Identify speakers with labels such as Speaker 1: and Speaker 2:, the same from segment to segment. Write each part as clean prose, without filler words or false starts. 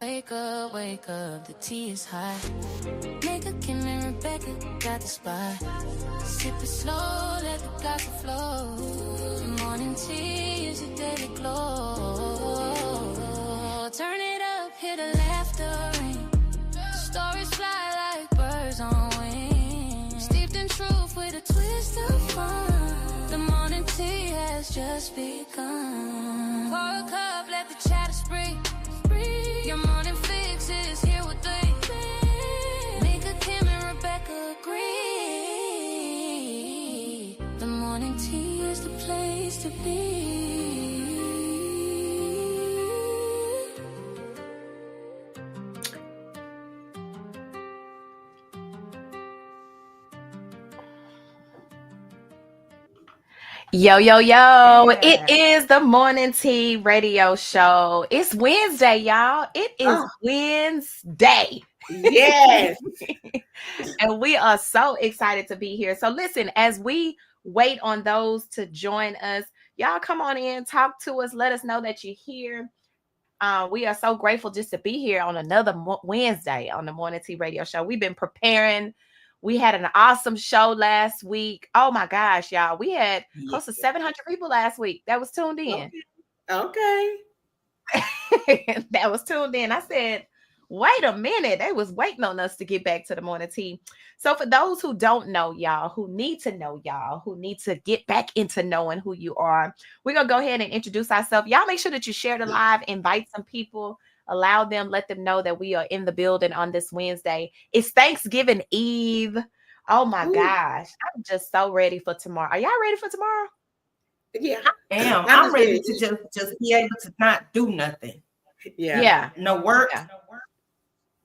Speaker 1: Wake up, the tea is hot. Nigga, Kim and Rebecca got the spot. Sip it slow, let the gossip flow. The morning tea is your daily glow. Turn it up, hear the laughter ring. The stories fly like birds on wings. Steeped in truth with a twist of fun. The morning tea has just begun. Pour a cup, let the chatter spree. Your morning fix is here with they. Mika, Kim, and Rebecca agree. The morning tea is the place to be.
Speaker 2: Yo, yo, yo. It is the Morning Tea Radio Show. It's Wednesday, y'all. It is Wednesday.
Speaker 3: Yes.
Speaker 2: And we are so excited to be here. So listen, as we wait on those to join us, y'all come on in, talk to us, let us know that you're here. We are so grateful just to be here on another Wednesday on the Morning Tea Radio Show. We've been preparing. We had an awesome show last week. Oh my gosh, y'all. We had close to 700 people last week that was tuned in.
Speaker 3: Okay.
Speaker 2: That was tuned in. I said, wait a minute. They was waiting on us to get back to the Morning Tea. So for those who don't know y'all, who need to know y'all, who need to get back into knowing who you are, we're going to go ahead and introduce ourselves. Y'all make sure that you share the live, invite some people. Allow them, let them know that we are in the building on this Wednesday. It's Thanksgiving Eve. Oh my gosh. I'm just so ready for tomorrow. Are y'all ready for tomorrow?
Speaker 3: Yeah.
Speaker 4: I am. I'm ready to just be able to not do nothing.
Speaker 2: Yeah.
Speaker 4: No work. Yeah.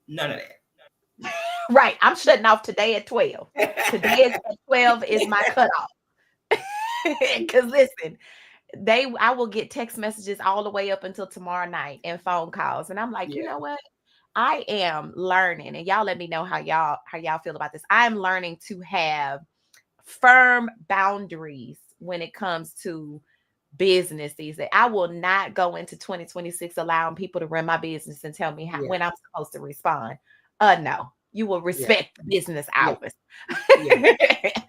Speaker 4: None of that.
Speaker 2: Right. I'm shutting off today at 12. Today at 12 is my cutoff. Because listen, I will get text messages all the way up until tomorrow night and phone calls. And I'm like, you know what? I am learning, and y'all let me know how y'all feel about this. I'm learning to have firm boundaries when it comes to business these days. I will not go into 2026 allowing people to run my business and tell me when I'm supposed to respond. No. You will respect business hours.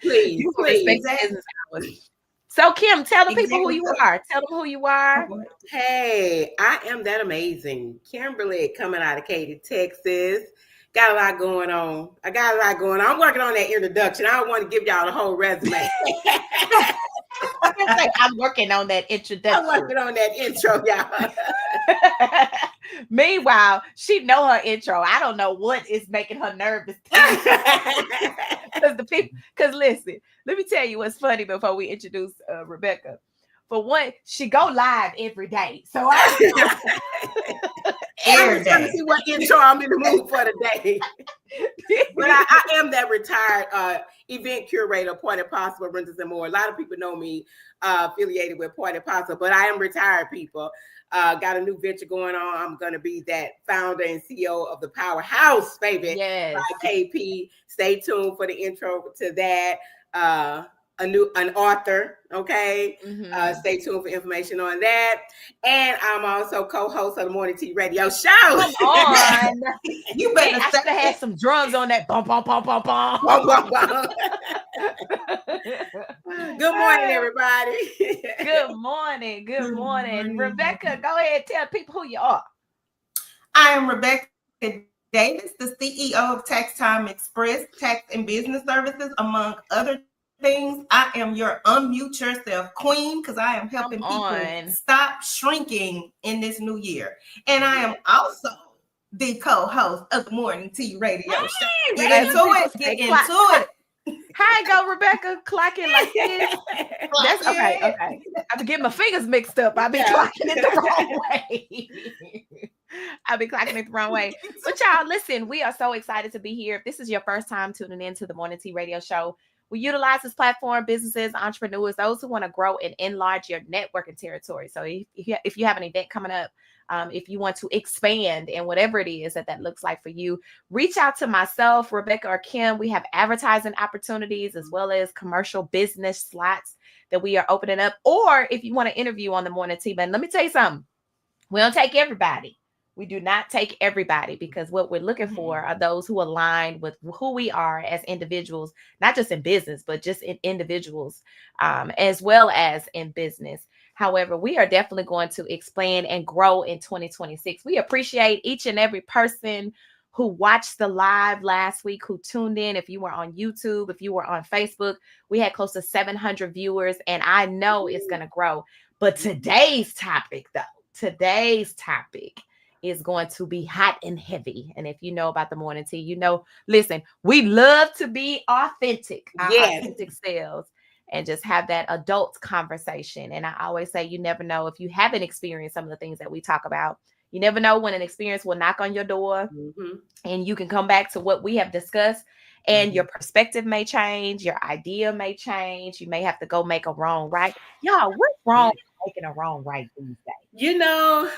Speaker 3: Please,
Speaker 2: respect business hours. So, Kim, tell the people who you are. Tell them who you are.
Speaker 3: Hey, I am that amazing Kimberly coming out of Katy, Texas. Got a lot going on. I'm working on that introduction. I don't want to give y'all the whole resume.
Speaker 2: I'm working on that introduction.
Speaker 3: I'm working on that intro, y'all.
Speaker 2: Meanwhile, she know her intro. I don't know what is making her nervous. Because listen, let me tell you what's funny before we introduce Rebecca. For one, she go live every day. So
Speaker 3: I'm trying to see what intro I'm in the mood for today. But I am that retired event curator, Party Possible, Rentals and More. A lot of people know me affiliated with Party Possible, but I am retired, people. Got a new venture going on. I'm going to be that founder and CEO of the Powerhouse, baby.
Speaker 2: Yes.
Speaker 3: By KP. Stay tuned for the intro to that. An author, okay?
Speaker 2: Mm-hmm.
Speaker 3: Stay tuned for information on that. And I'm also co-host of the Morning Tea Radio Show.
Speaker 2: Come on. You better have some drums on that. Bum, bum, bum, bum, bum.
Speaker 3: Bum, bum, bum. Good morning, everybody.
Speaker 2: Good morning. Good morning. Rebecca, go ahead and tell people who you are.
Speaker 4: I am Rebecca Davis, the CEO of Tax Time Express, Tax and Business Services, among other things. I am your unmute yourself queen because I am helping people stop shrinking in this new year. And I am also the co-host of the Morning Tea Radio Show. Get into it.
Speaker 2: Hi, go Rebecca, clocking like this. That's okay. I've been getting my fingers mixed up. I've been clocking it the wrong way. But y'all, listen, we are so excited to be here. If this is your first time tuning in to the Morning Tea Radio Show, we utilize this platform, businesses, entrepreneurs, those who want to grow and enlarge your networking territory. So if you have an event coming up, if you want to expand and whatever it is that looks like for you, reach out to myself, Rebecca, or Kim. We have advertising opportunities as well as commercial business slots that we are opening up. Or if you want to interview on the Morning Tea, man, let me tell you something. We don't take everybody. We do not take everybody, because what we're looking for are those who align with who we are as individuals, not just in business, but just in individuals, as well as in business. However, we are definitely going to expand and grow in 2026. We appreciate each and every person who watched the live last week, who tuned in. If you were on YouTube, if you were on Facebook, we had close to 700 viewers, and I know it's going to grow. But today's topic is going to be hot and heavy. And if you know about the morning tea, you know, listen, we love to be authentic, our authentic selves, and just have that adult conversation. And I always say, you never know if you haven't experienced some of the things that we talk about. You never know when an experience will knock on your door, and you can come back to what we have discussed, and your perspective may change, your idea may change. You may have to go make a wrong right. Y'all, what's wrong with making a wrong right these days?
Speaker 3: You know,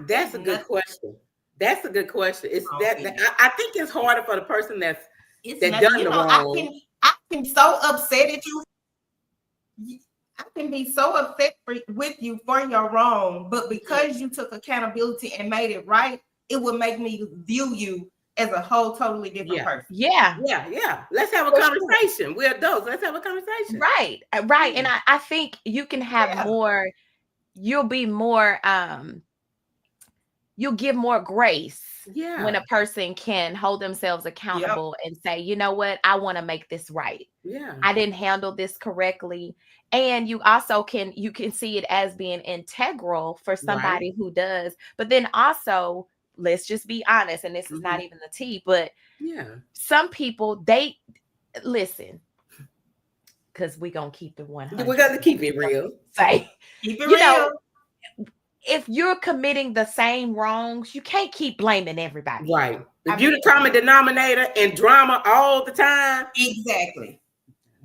Speaker 3: that's a good question. That's a good question. It's I think it's harder for the person that done the wrong.
Speaker 4: I can so upset at you. I can be so upset with you for your wrong, but because you took accountability and made it right, it would make me view you as a whole totally different person.
Speaker 2: Yeah.
Speaker 3: Let's have a conversation. Sure. We're adults. Let's have a conversation.
Speaker 2: Right. And I think you can have more. You'll be more. You'll give more grace. When a person can hold themselves accountable and say, you know what, I want to make this right. I didn't handle this correctly. And you also can see it as being integral for somebody who does. But then also, let's just be honest, and this is not even the tea, but some people, they listen, because we're going to keep it 100.
Speaker 3: We're going to keep it real.
Speaker 4: Keep it real.
Speaker 2: If you're committing the same wrongs, you can't keep blaming everybody.
Speaker 3: Right. If you're the common denominator and drama all the time.
Speaker 4: Exactly.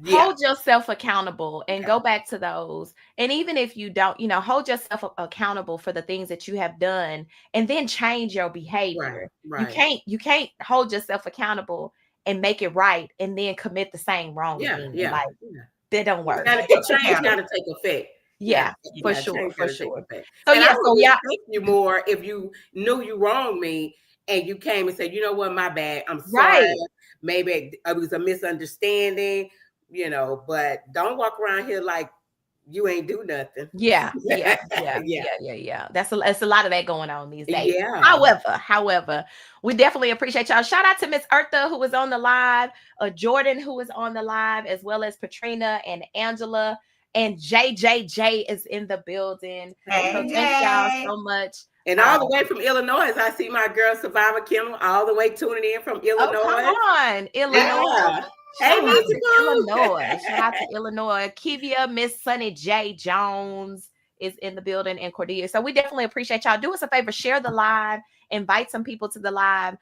Speaker 2: Hold yourself accountable and go back to those. And even if you don't, hold yourself accountable for the things that you have done, and then change your behavior. Right. You can't hold yourself accountable and make it right and then commit the same wrong again. That don't work.
Speaker 3: Change got to take effect.
Speaker 2: For sure.
Speaker 3: So I would thank you more if you knew you wronged me and you came and said, you know what, my bad. I'm sorry. Maybe it was a misunderstanding, but don't walk around here like you ain't do nothing.
Speaker 2: Yeah. That's a lot of that going on these days. However, we definitely appreciate y'all. Shout out to Miss Eartha, who was on the live, Jordan, who was on the live, as well as Patrina and Angela. And JJJ is in the building. So thank y'all so much.
Speaker 3: And all the way from Illinois, I see my girl Survivor Kim all the way tuning in from Illinois.
Speaker 2: Oh, come on, Illinois.
Speaker 3: Hey,
Speaker 2: Illinois. Shout out to Illinois. Kivia, Miss Sunny J. Jones is in the building, and Cordelia. So we definitely appreciate y'all. Do us a favor, share the live, invite some people to the live.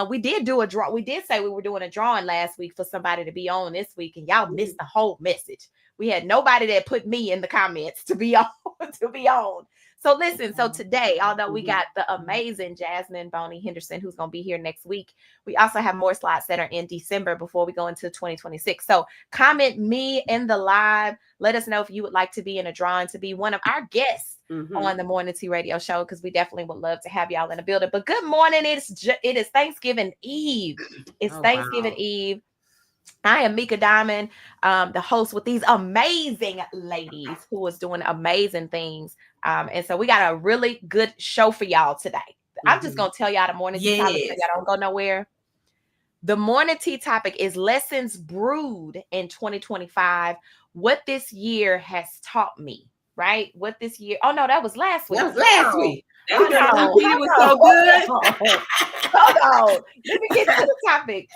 Speaker 2: We did do a draw. We did say we were doing a drawing last week for somebody to be on this week, and y'all missed the whole message. We had nobody that put me in the comments to be on. So listen, so today, although we got the amazing Jasmine Boney Henderson, who's going to be here next week, we also have more slots that are in December before we go into 2026. So comment me in the live. Let us know if you would like to be in a drawing to be one of our guests on the Morning Tea Radio Show, because we definitely would love to have y'all in the building. But good morning. It is Thanksgiving Eve. It's Thanksgiving Eve. I am Mika Diamond, the host with these amazing ladies who is doing amazing things. And so we got a really good show for y'all today. I'm just going to tell y'all the morning tea topic so y'all don't go nowhere. The morning tea topic is lessons brewed in 2025. What this year has taught me, right? What this year. Oh, no, that was last week.
Speaker 3: That was last week. Hold on. So good.
Speaker 2: Hold on. Let me get to the topic.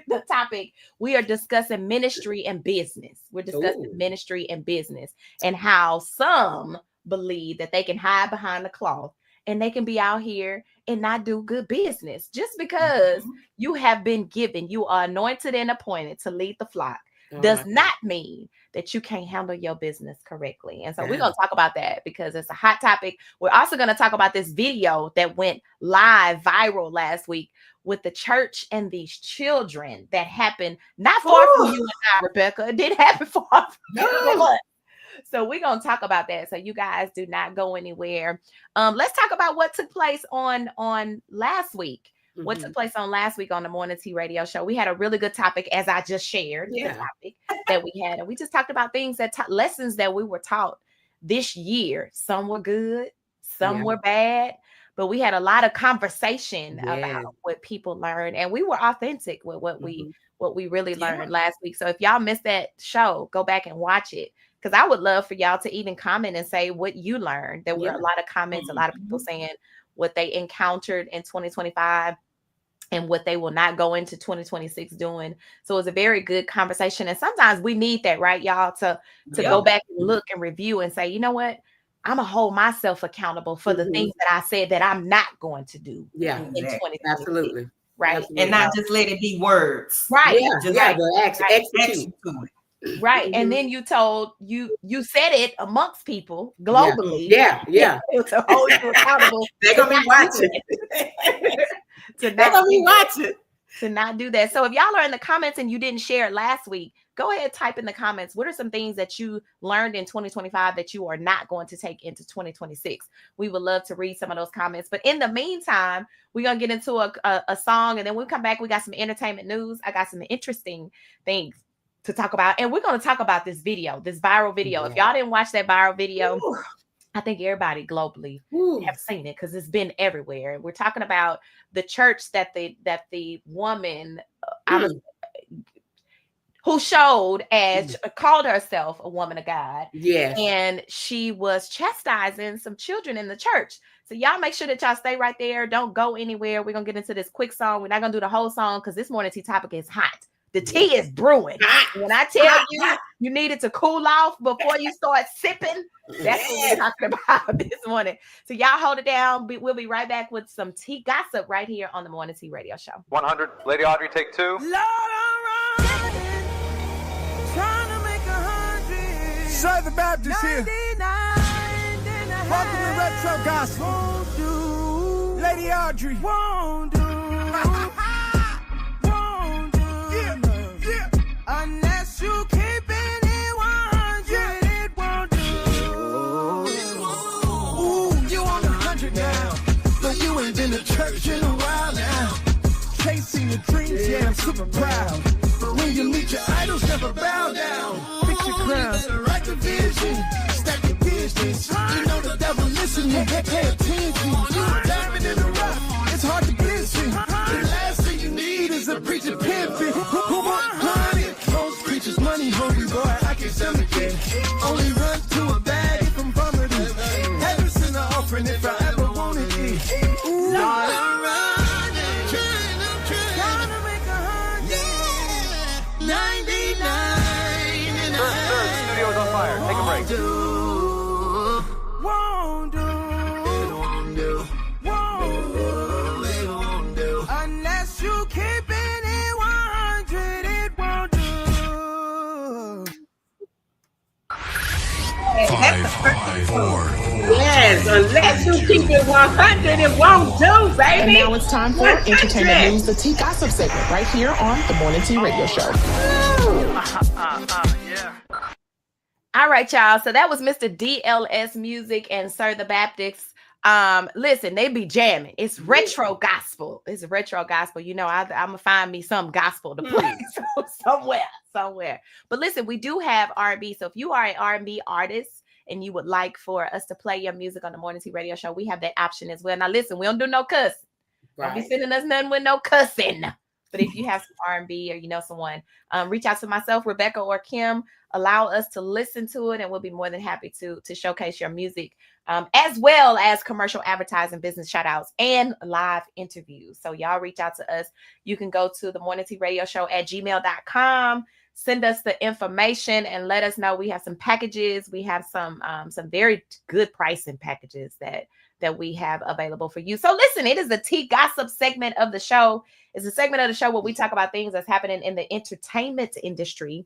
Speaker 2: The topic. We are discussing ministry and business. We're discussing ministry and business, and how some believe that they can hide behind the cloth and they can be out here and not do good business just because you have been given. You are anointed and appointed to lead the flock. Does not mean that you can't handle your business correctly. And so we're going to talk about that because it's a hot topic. We're also going to talk about this video that went viral last week with the church and these children that happened not far from you and I, Rebecca. It did happen far from you. So we're going to talk about that. So you guys do not go anywhere. Let's talk about what took place on last week. What took place on last week on the Morning Tea Radio Show. We had a really good topic, as I just shared, the topic that we had. And we just talked about things lessons that we were taught this year. Some were good, some were bad, but we had a lot of conversation about what people learned. And we were authentic with what we really learned last week. So if y'all missed that show, go back and watch it. Because I would love for y'all to even comment and say what you learned. There were a lot of comments, a lot of people saying what they encountered in 2025 and what they will not go into 2026 doing. So it was a very good conversation. And sometimes we need that, right, y'all, to go back and look and review and say, you know what? I'm going to hold myself accountable for the things that I said that I'm not going to do in 2026.
Speaker 3: Absolutely.
Speaker 2: Right.
Speaker 4: Absolutely. And not just let it be words.
Speaker 2: Right.
Speaker 3: Execute.
Speaker 2: Right. And then you said it amongst people globally.
Speaker 3: Yeah.
Speaker 2: To hold you accountable.
Speaker 3: They're going to be watching. They're going to be watching.
Speaker 2: To not do that. So if y'all are in the comments and you didn't share it last week, go ahead, type in the comments. What are some things that you learned in 2025 that you are not going to take into 2026? We would love to read some of those comments. But in the meantime, we're going to get into a song. And then when we come back, we got some entertainment news. I got some interesting things to talk about. And we're going to talk about this viral video. If y'all didn't watch that viral video, I think everybody globally have seen it because it's been everywhere. We're talking about the church that the woman who showed as called herself a woman of God.
Speaker 3: Yes.
Speaker 2: And she was chastising some children in the church. So y'all make sure that y'all stay right there. Don't go anywhere. We're going to get into this quick song. We're not going to do the whole song because this morning tea topic is hot. The tea is brewing. When I tell you needed to cool off before you start sipping, that's what we're talking about this morning. So y'all hold it down. We'll be right back with some tea gossip right here on the Morning Tea Radio Show.
Speaker 5: 100. Lady Audrey, take 2.
Speaker 6: Lord, I'm running, trying to make 100. Southern Baptist here. Welcome to Retro Gospel. Won't do. Lady Audrey. Won't do. Unless you keep it 100, it won't do. Ooh, you on 100 now, but you ain't been to church in a while now. Chasing your dreams, yeah, I'm super proud. But when you meet your idols, never bow down. Fix your crown, better write the vision, stack your business. You know the devil listening, pay attention. You a diamond in the rough, it's hard to glisten. The last thing you need is a preacher pimping. Who want honey? Most preachers money hungry, boy, I can't stomach it. Only run to a bag if I'm vomiting. Heaven send an offering if I ever wanted it. Ooh, Lord, I'm running, trying to make 100. 99 and
Speaker 5: Sir, studio's on fire. Take a break.
Speaker 6: Won't do. Unless you keep it 100, it won't do.
Speaker 7: 5, 4.
Speaker 3: Yes, unless you keep it 100, it won't do, baby.
Speaker 8: And now it's time for entertainment news, the tea gossip segment, right here on the Morning Tea Radio Show.
Speaker 2: All right, y'all. So that was Mr. DLS Music and Sir the Baptist. Listen, they be jamming. It's retro gospel. It's retro gospel. You know, I'm gonna find me some gospel to play somewhere. But listen, we do have R&B. So if you are an R&B artist and you would like for us to play your music on the Morning Tea Radio Show, we have that option as well. Now, listen, we don't do no cussing. Right. Don't be sending us nothing with no cussing. But if you have some R&B or you know someone, reach out to myself, Rebecca, or Kim. Allow us to listen to it, and we'll be more than happy to showcase your music, as well as commercial advertising, business shout outs, and live interviews. So y'all reach out to us. You can go to the Morning Tea Radio Show at gmail.com. Send us the information and let us know. We have some packages. We have some very good pricing packages that we have available for you. So listen, it is the tea gossip segment of the show. It's a segment of the show where we talk about things that's happening in the entertainment industry,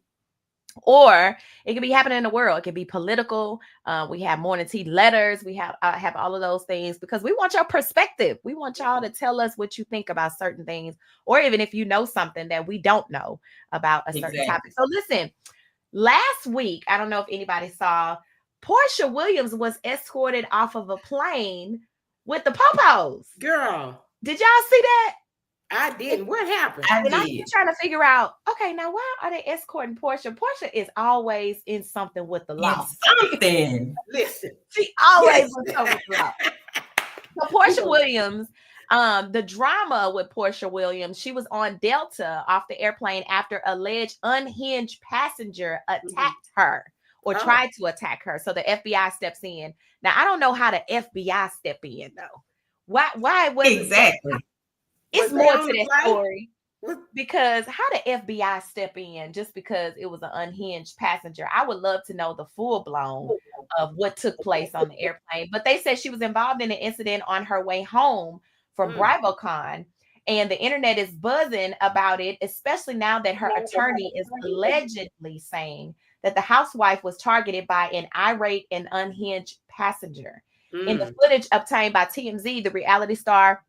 Speaker 2: or it could be happening in the world. It could be political. We have Morning Tea letters. We have all of those things because we want your perspective. We want y'all to tell us what you think about certain things, or even if you know something that we don't know about a certain topic. So listen, last week, I don't know if anybody saw, Portia Williams was escorted off of a plane with the Popos.
Speaker 3: Girl,
Speaker 2: Did y'all see that?
Speaker 3: I didn't. What happened?
Speaker 2: And I'm just trying to figure out, okay, now why are they escorting Portia? Portia is always in something with the law.
Speaker 4: Something.
Speaker 3: Listen.
Speaker 2: She always in something with the law. So Portia Williams, the drama with Portia Williams, she was on Delta off the airplane after alleged unhinged passenger attacked her or tried to attack her. So the FBI steps in. Now, I don't know how the FBI step in, though. Why was
Speaker 4: Exactly.
Speaker 2: It's
Speaker 3: Was
Speaker 2: more
Speaker 3: they
Speaker 2: to
Speaker 3: on the
Speaker 2: that
Speaker 3: flight?
Speaker 2: story. Because how the FBI step in just because it was an unhinged passenger? I would love to know the full blown of what took place on the airplane. But they said she was involved in an incident on her way home from BravoCon, and the internet is buzzing about it, especially now that her attorney is allegedly saying that the housewife was targeted by an irate and unhinged passenger. In the footage obtained by TMZ, the reality star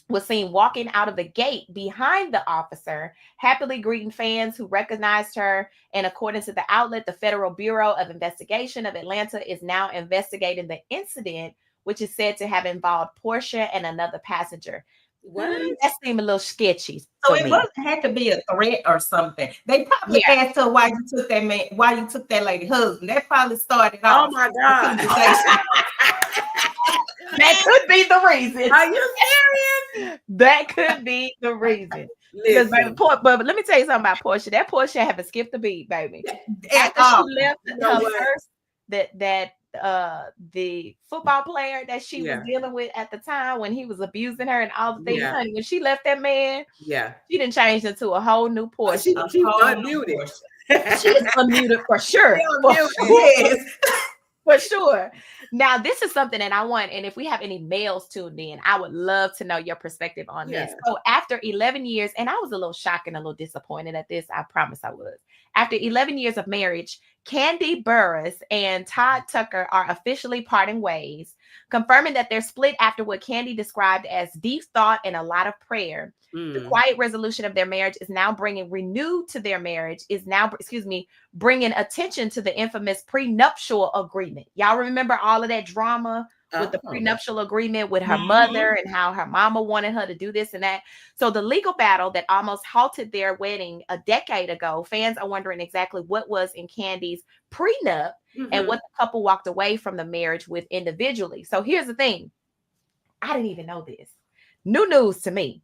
Speaker 2: was seen walking out of the gate behind the officer, happily greeting fans who recognized her. And according to the outlet, the Federal Bureau of Investigation of Atlanta is now investigating the incident, which is said to have involved Portia and another passenger.
Speaker 3: What?
Speaker 2: That seemed a little sketchy.
Speaker 4: So it had to be a threat or something. They probably asked her why you took that man, why you took that lady husband. That probably started off.
Speaker 3: Oh my God.
Speaker 2: That could be the reason.
Speaker 3: Are you serious?
Speaker 2: That could be the reason. Because, baby, but let me tell you something about Portia. That Portia haven't skipped a beat, baby. After she left her first, the football player that she was dealing with at the time when he was abusing her and all the things, honey, when she left that man, she didn't change into a whole new Portia.
Speaker 3: She was unmuted.
Speaker 2: She was unmuted for sure.
Speaker 3: Yes.
Speaker 2: For sure. Now, this is something that I want, and if we have any males tuned in, I would love to know your perspective on this. So after 11 years, and I was a little shocked and a little disappointed at this, I promise I was. After 11 years of marriage, Kandi Burruss and Todd Tucker are officially parting ways, confirming that they're split after what Kandi described as deep thought and a lot of prayer. The quiet resolution of their marriage is now bringing bringing attention to the infamous prenuptial agreement. Y'all remember all of that drama with the prenuptial agreement with her mother and how her mama wanted her to do this and that. So the legal battle that almost halted their wedding a decade ago, fans are wondering exactly what was in Kandi's prenup and what the couple walked away from the marriage with individually. So here's the thing. I didn't even know this. New news to me.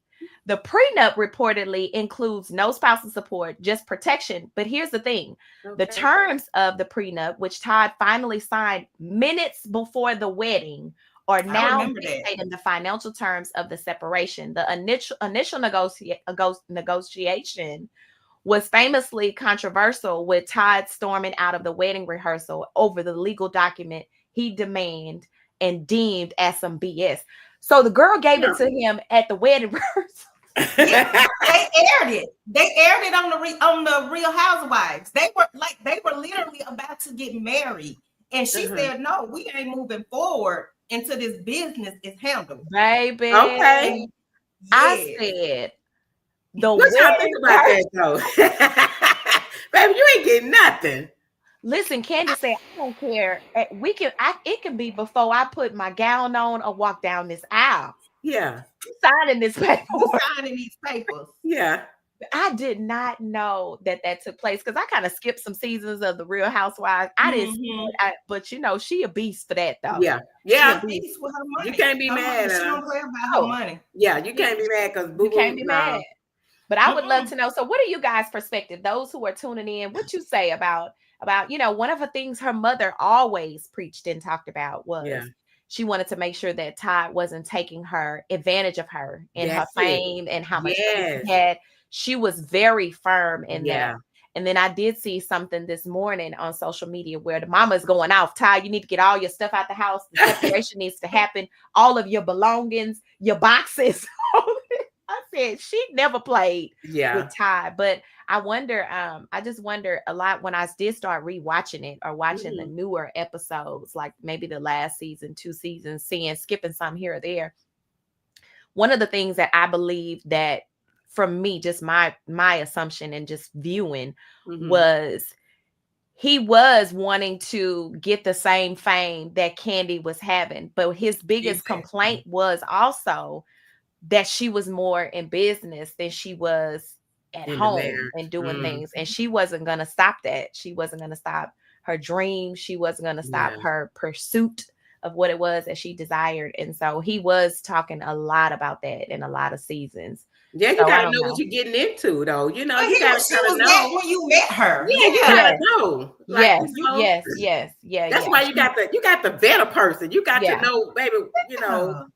Speaker 2: The prenup reportedly includes no spousal support, just protection. But here's the thing. The terms of the prenup, which Todd finally signed minutes before the wedding, are now dictating the financial terms of the separation. The initial negotiation was famously controversial, with Todd storming out of the wedding rehearsal over the legal document he demanded and deemed as some BS. So the girl gave it to him at the wedding rehearsal.
Speaker 4: They aired it. They aired it on the Real Housewives. They were literally about to get married, and she said, "No, we ain't moving forward until this business is handled."
Speaker 2: Baby,
Speaker 3: okay.
Speaker 2: Yes. I said,
Speaker 3: what y'all think about that though? Baby, you ain't getting nothing.
Speaker 2: Listen, Kandi said, I don't care. It can be before I put my gown on or walk down this aisle.
Speaker 3: Yeah.
Speaker 2: Signing this paper.
Speaker 4: Signing these papers.
Speaker 3: Yeah.
Speaker 2: I did not know that took place because I kind of skipped some seasons of the Real Housewives. I didn't see it, but you know, she a beast for that though.
Speaker 3: Yeah. Yeah.
Speaker 4: Beast with her money.
Speaker 3: You can't be mad.
Speaker 4: She don't play about her money.
Speaker 3: Yeah, you can't be mad because
Speaker 2: you can't be mad. But I would love to know. So what are you guys' perspective? Those who are tuning in, what you say about, you know, one of the things her mother always preached and talked about was she wanted to make sure that Todd wasn't taking advantage of her and her fame and how much she had. She was very firm in that. And then I did see something this morning on social media where the mama is going off. Todd, you need to get all your stuff out the house. The separation needs to happen. All of your belongings, your boxes. I said she never played with Todd, but I wonder. I just wonder a lot when I did start rewatching it or watching the newer episodes, like maybe the last season, 2 seasons, skipping some here or there. One of the things that I believe that, from me, just my assumption and just viewing was he was wanting to get the same fame that Candy was having, but his biggest complaint was also that she was more in business than she was at home and doing things. And she wasn't going to stop that. She wasn't going to stop her dream. She wasn't going to stop her pursuit of what it was that she desired. And so he was talking a lot about that in a lot of seasons.
Speaker 3: Yeah, you gotta know what you're getting into, though. You know, you gotta
Speaker 4: know when you met her.
Speaker 3: Yeah, you gotta know. Like,
Speaker 2: yes.
Speaker 3: That's why you got the vet a person. You got to know, baby. You know,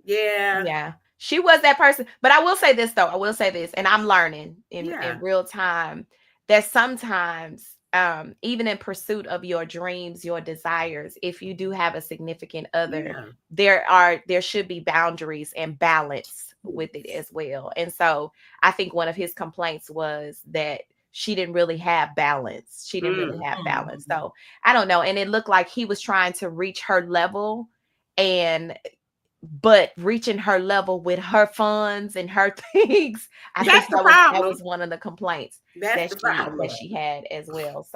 Speaker 2: yeah. She was that person. But I will say this, though. I will say this, and I'm learning in real time that sometimes, even in pursuit of your dreams, your desires, if you do have a significant other, there should be boundaries and balance with it as well. And so I think one of his complaints was that she didn't really have balance. She didn't really have balance. So I don't know. And it looked like he was trying to reach her level, but reaching her level with her funds and her things. I think that was one of the complaints that she had as well.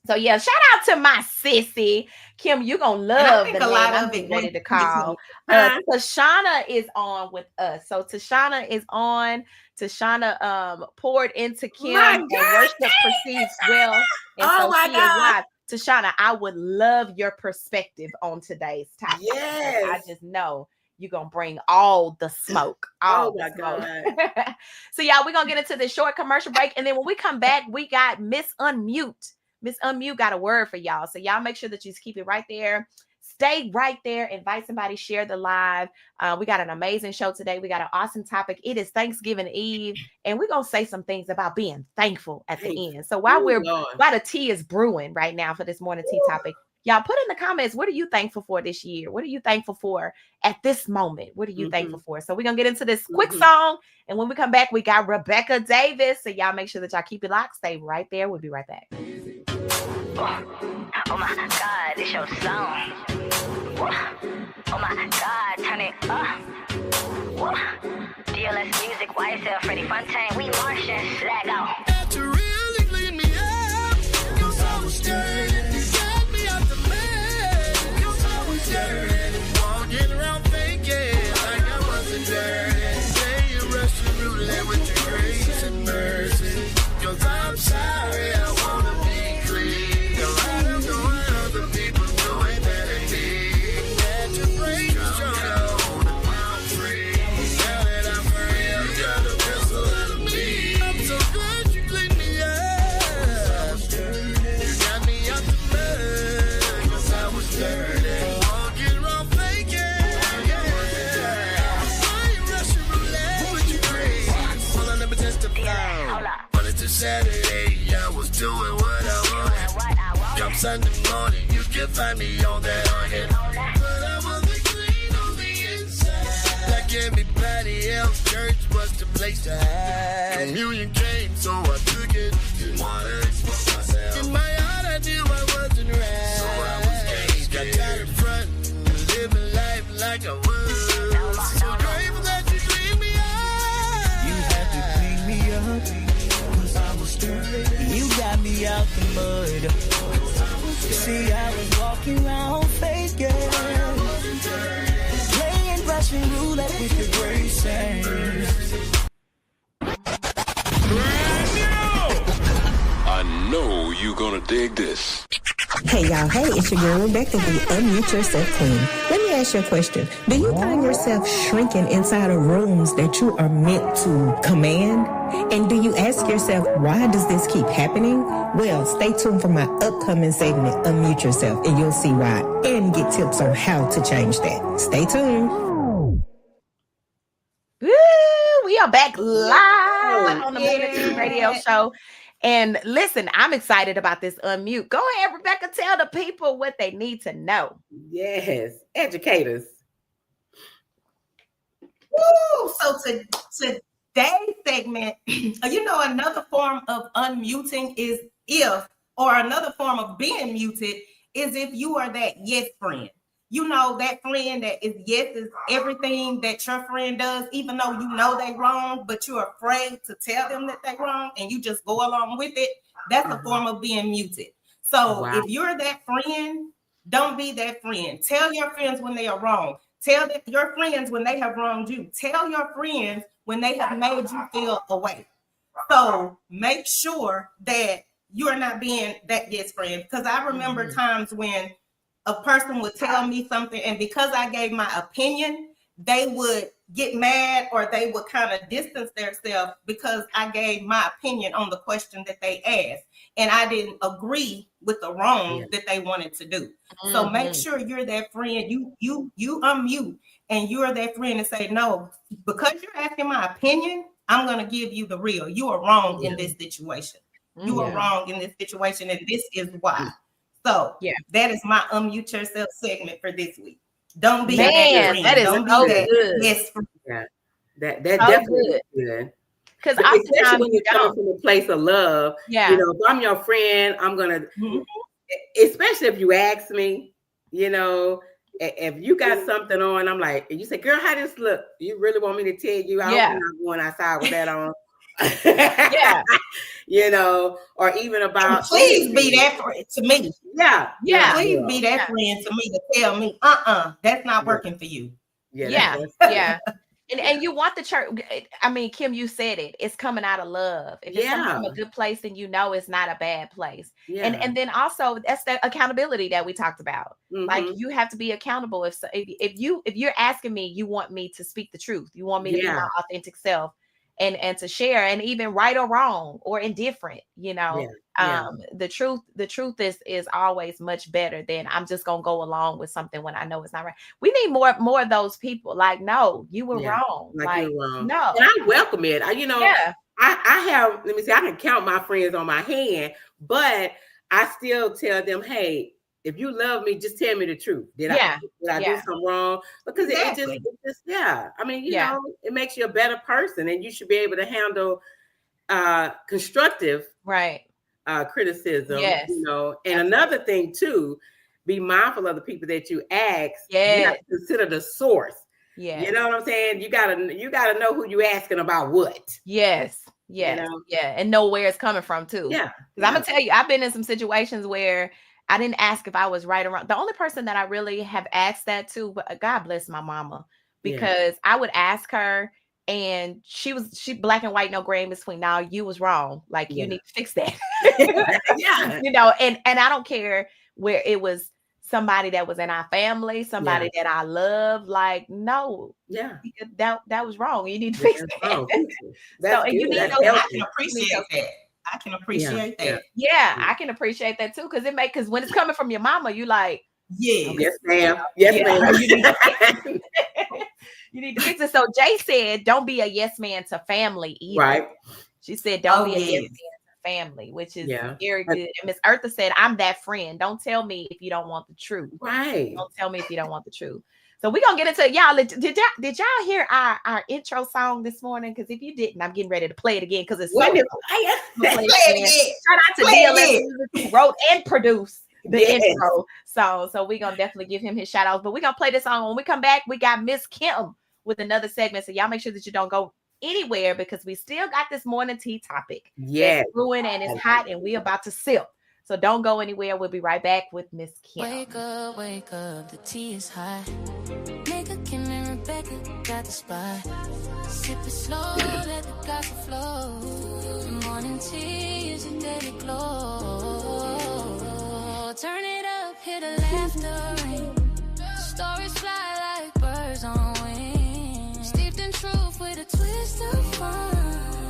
Speaker 2: So yeah, shout out to my sissy. Kim, you're going to love the name I'm ready to call. Tashana is on with us. So Tashana is on. Tashana poured into Kim and worship proceeds well. And so she is live. Tashana, I would love your perspective on today's topic.
Speaker 3: Yes.
Speaker 2: I just know you're going to bring all the smoke. God. So y'all, we're going to get into this short commercial break. And then when we come back, we got Miss Unmute. Miss Unmute got a word for y'all. So y'all make sure that you keep it right there. Stay right there. Invite somebody, share the live. We got an amazing show today. We got an awesome topic. It is Thanksgiving Eve, and we're going to say some things about being thankful at the end. So while the tea is brewing right now for this morning tea topic, y'all put in the comments, what are you thankful for this year? What are you thankful for at this moment? What are you thankful for? So we're going to get into this quick song. And when we come back, we got Rebecca Davis. So y'all make sure that y'all keep it locked. Stay right there. We'll be right back.
Speaker 9: Oh my God, it's your song. Oh my God, turn it up. DLS Music, YSL, Freddie Fontaine, we Martian, slag out.
Speaker 6: To really clean me up, 'cause I was dirty. You got me out the bed, 'cause I was dirty. Walking around thinking like I wasn't dirty. Say you Russian roulette with your grace and mercy. 'Cause I'm sorry, I wanna be clean. I don't know what other people doing better than me. Had to break the struggle, I'm free. Now that I'm free, I got a vessel out of me. I'm so glad you cleaned me up. You got me out the mud, 'cause I was dirty. Walking around faking, I ain't Russian roulette with your grace. Hold on, let me testify. But it's a Saturday, I was doing what I wanted. Come Sunday morning, you can find me on that organ. But I wasn't clean on the inside. Like everybody else, church was the place to hide. Communion came, so I took it. Didn't want to expose myself. In my heart, I knew I wasn't right. So I was caged. Got tired of fronting, living life like I was. So grateful that you cleaned me up. You had to clean me up, 'cause I was dirty. You got me out the mud. See, I was walking around faking, playing Russian roulette with your grace.
Speaker 7: I know you're gonna dig this.
Speaker 10: Hey y'all, hey, it's your girl Rebecca, the Unmute Yourself Queen. Let me ask you a question. Do you find yourself shrinking inside of rooms that you are meant to command? And do you ask yourself, why does this keep happening? Well, stay tuned for my upcoming segment, Unmute Yourself, and you'll see why, and get tips on how to change that. Stay tuned.
Speaker 2: Woo, we are back live on the Morning Tea Radio Show. And listen, I'm excited about this Unmute. Go ahead, Rebecca, tell the people what they need to know.
Speaker 3: Yes, educators.
Speaker 4: Woo! So today's segment, another form of unmuting is another form of being muted is if you are that yes friend. You know, that friend that is yes is everything that your friend does, even though you know they wrong, but you're afraid to tell them that they're wrong and you just go along with it. That's a form of being muted. So if you're that friend, don't be that friend. Tell your friends when they are wrong. Tell your friends when they have wronged you. Tell your friends when they have made you feel away. So make sure that you're not being that yes friend. Because I remember times when a person would tell me something, and because I gave my opinion, they would get mad or they would kind of distance themselves because I gave my opinion on the question that they asked. And I didn't agree with the wrong that they wanted to do. So make sure you're that friend. You unmute and you're that friend and say, no, because you're asking my opinion, I'm going to give you the real. You are wrong in this situation. You are wrong in this situation, and this is why. So that is my unmute yourself segment for this week. Don't be that friend.
Speaker 2: That is
Speaker 4: Don't be
Speaker 2: so
Speaker 4: that
Speaker 2: good.
Speaker 4: yes friend.
Speaker 3: Yeah, that definitely is good.
Speaker 2: Because
Speaker 3: especially when you're coming from a place of love, you know, if I'm your friend, I'm gonna, especially if you ask me, you know, if you got something on, I'm like, and you say, girl, how this look? You really want me to tell you? I hope you're not going outside with that on. You know, or even about,
Speaker 4: and please be that friend to me. Please be that friend to me to tell me, that's not working for you.
Speaker 2: And you want the church. I mean, Kim, you said it. It's coming out of love. If it's coming from a good place, then you know it's not a bad place. And then also that's the accountability that we talked about. Like you have to be accountable. If you're asking me, you want me to speak the truth. You want me to be my authentic self and to share, and even right or wrong or indifferent. You know, the truth is always much better than I'm just gonna go along with something when I know it's not right. We need more of those people. Like, no, you were wrong.
Speaker 3: Like you're wrong.
Speaker 2: No,
Speaker 3: and I welcome it. You know, I have. Let me see. I can count my friends on my hand, but I still tell them, hey, if you love me, just tell me the truth. Did I do something wrong? Because it just I mean, you know, it makes you a better person, and you should be able to handle constructive criticism. You know, and another thing too, be mindful of the people that you ask. You have to consider the source. You know what I'm saying? You gotta know who you asking about what. You know?
Speaker 2: And know where it's coming from too. Because I'm gonna tell you, I've been in some situations where I didn't ask if I was right or wrong. The only person that I really have asked that to, but God bless my mama, because I would ask her, and she black and white, no gray in between. Now you was wrong. Like you need to fix that. You know, and I don't care where it was somebody that was in our family, somebody that I love. Like, no, that was wrong. You need to fix that. So, and you need to
Speaker 4: I can appreciate that. I can appreciate that.
Speaker 2: I can appreciate that too, because when it's coming from your mama, you like,
Speaker 3: yes, ma'am. Yes, ma'am.
Speaker 2: You need to fix it. So Jay said, don't be a yes man to family either.
Speaker 3: Right.
Speaker 2: She said, don't be a yes man to family, which is very good. And Miss Eartha said, I'm that friend. Don't tell me if you don't want the truth.
Speaker 3: Right.
Speaker 2: Don't tell me if you don't want the truth. So we're gonna get into y'all. Did y'all hear our intro song this morning? Because if you didn't, I'm getting ready to play it again because it's
Speaker 3: wonderful.
Speaker 2: Shout out to DLS who wrote and produced the intro. So we're gonna definitely give him his shout outs. But we're gonna play this song. When we come back, we got Miss Kim with another segment. So y'all make sure that you don't go anywhere, because we still got this morning tea topic. It's brewing and it's hot, and we about to sip. So don't go anywhere. We'll be right back with Miss Kim.
Speaker 1: Wake up, the tea is hot. Nigga, Kim and Rebecca got the spot. Sip it slow, let the gossip flow. The morning tea is a daily glow. Turn it up, hear the laughter ring. Stories fly like birds on wings. Steeped in truth with a twist of fun.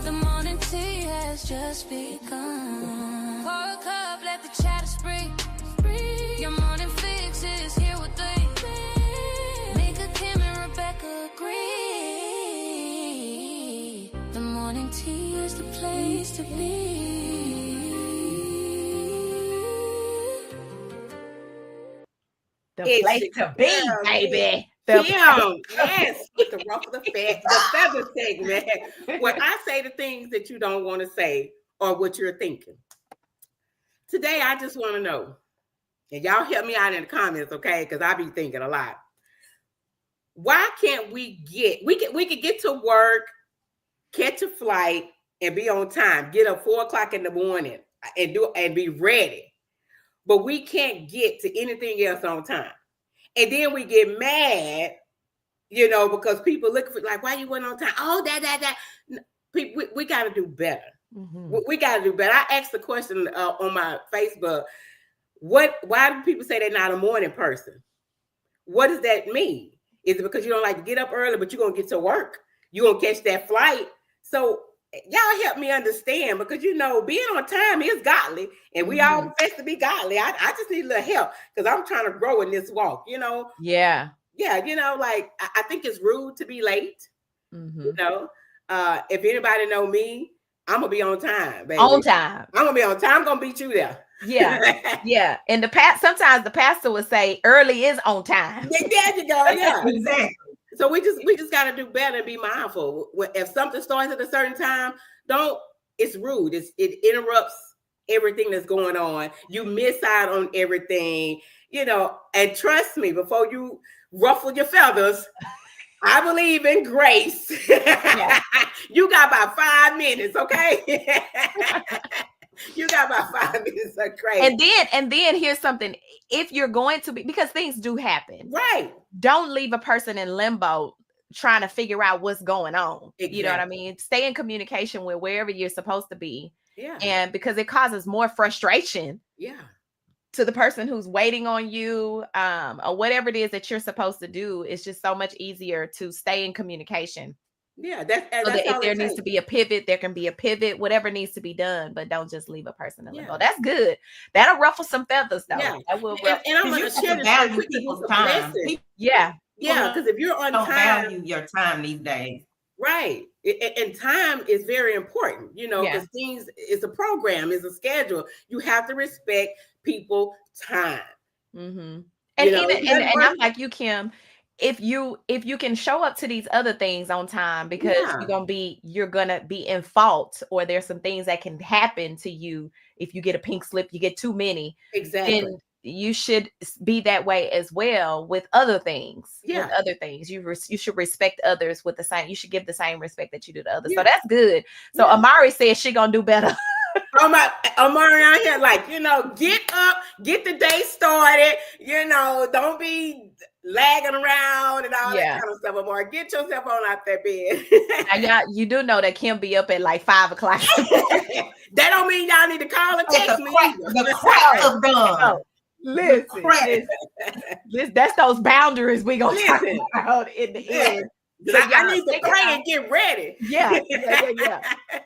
Speaker 1: The morning tea has just begun. Pour a cup, let the chatter spring. Your morning fix is here with three. Mika, Kim, and Rebecca agree. The morning tea is the place to be.
Speaker 2: The place to be, baby.
Speaker 3: Yes, with the ruffle of the feather segment, where I say the things that you don't want to say or what you're thinking. Today, I just want to know, and y'all help me out in the comments, okay? Because I be thinking a lot. Why can't we could get to work, catch a flight, and be on time? Get up 4 o'clock in the morning, and be ready. But we can't get to anything else on time. And then we get mad, because people look for like, why you went on time? Oh, that. We got to do better.
Speaker 2: Mm-hmm.
Speaker 3: We got to do better. I asked the question on my Facebook, why do people say they're not a morning person? What does that mean? Is it because you don't like to get up early, but you're going to get to work? You're going to catch that flight? So y'all help me understand, because, being on time is godly, and we all profess to be godly. I just need a little help because I'm trying to grow in this walk,
Speaker 2: Yeah.
Speaker 3: Yeah, like I think it's rude to be late.
Speaker 2: Mm-hmm.
Speaker 3: If anybody know me, I'm going to be on time, baby.
Speaker 2: On time.
Speaker 3: I'm going to be on time. I'm going to beat you there.
Speaker 2: Yeah. Yeah. And sometimes the pastor would say early is on time.
Speaker 3: There you go. Yeah.
Speaker 4: Exactly.
Speaker 3: So we just got to do better and be mindful. If something starts at a certain time, it's rude. It interrupts everything that's going on. You miss out on everything, and trust me, before you ruffle your feathers, I believe in grace. Yeah. You got about 5 minutes, okay? You got about 5 minutes of grace.
Speaker 2: And then here's something. If you're going to be, because things do happen.
Speaker 3: Right.
Speaker 2: Don't leave a person in limbo trying to figure out what's going on. Exactly. You know what I mean? Stay in communication with wherever you're supposed to be.
Speaker 3: Yeah.
Speaker 2: And because it causes more frustration.
Speaker 3: Yeah.
Speaker 2: To the person who's waiting on you, or whatever it is that you're supposed to do, it's just so much easier to stay in communication.
Speaker 3: Yeah, that's
Speaker 2: if there needs to be a pivot, there can be a pivot, whatever needs to be done, but don't just leave a person in limbo. That's good. That'll ruffle some feathers, though.
Speaker 3: Yeah.
Speaker 2: That will
Speaker 3: and I'm going to share
Speaker 4: value people's time.
Speaker 2: Yeah.
Speaker 3: Yeah, because if you're on
Speaker 4: don't
Speaker 3: time,
Speaker 4: value your time these days.
Speaker 3: Right. And time is very important, because things is a program, is a schedule. You have to respect people's time.
Speaker 2: Mm-hmm. And I'm like you, Kim. If you can show up to these other things on time, because you're gonna be in fault, or there's some things that can happen to you if you get a pink slip, you get too many.
Speaker 3: Exactly.
Speaker 2: Then you should be that way as well with other things.
Speaker 3: Yeah.
Speaker 2: With other things, you should respect others with the same. You should give the same respect that you do to others. So that's good. So Amari says she gonna do better.
Speaker 3: Amari out here, like, get up, get the day started. Don't be lagging around and all that kind of stuff. Amari, get yourself on out that bed.
Speaker 2: Now, you do know that Kim be up at like 5 o'clock.
Speaker 3: That don't mean y'all need to call or text me.
Speaker 4: The crack of dawn.
Speaker 2: Listen, that's those boundaries we gonna talk about in the end.
Speaker 3: So I need to pray and get ready.
Speaker 2: Yeah.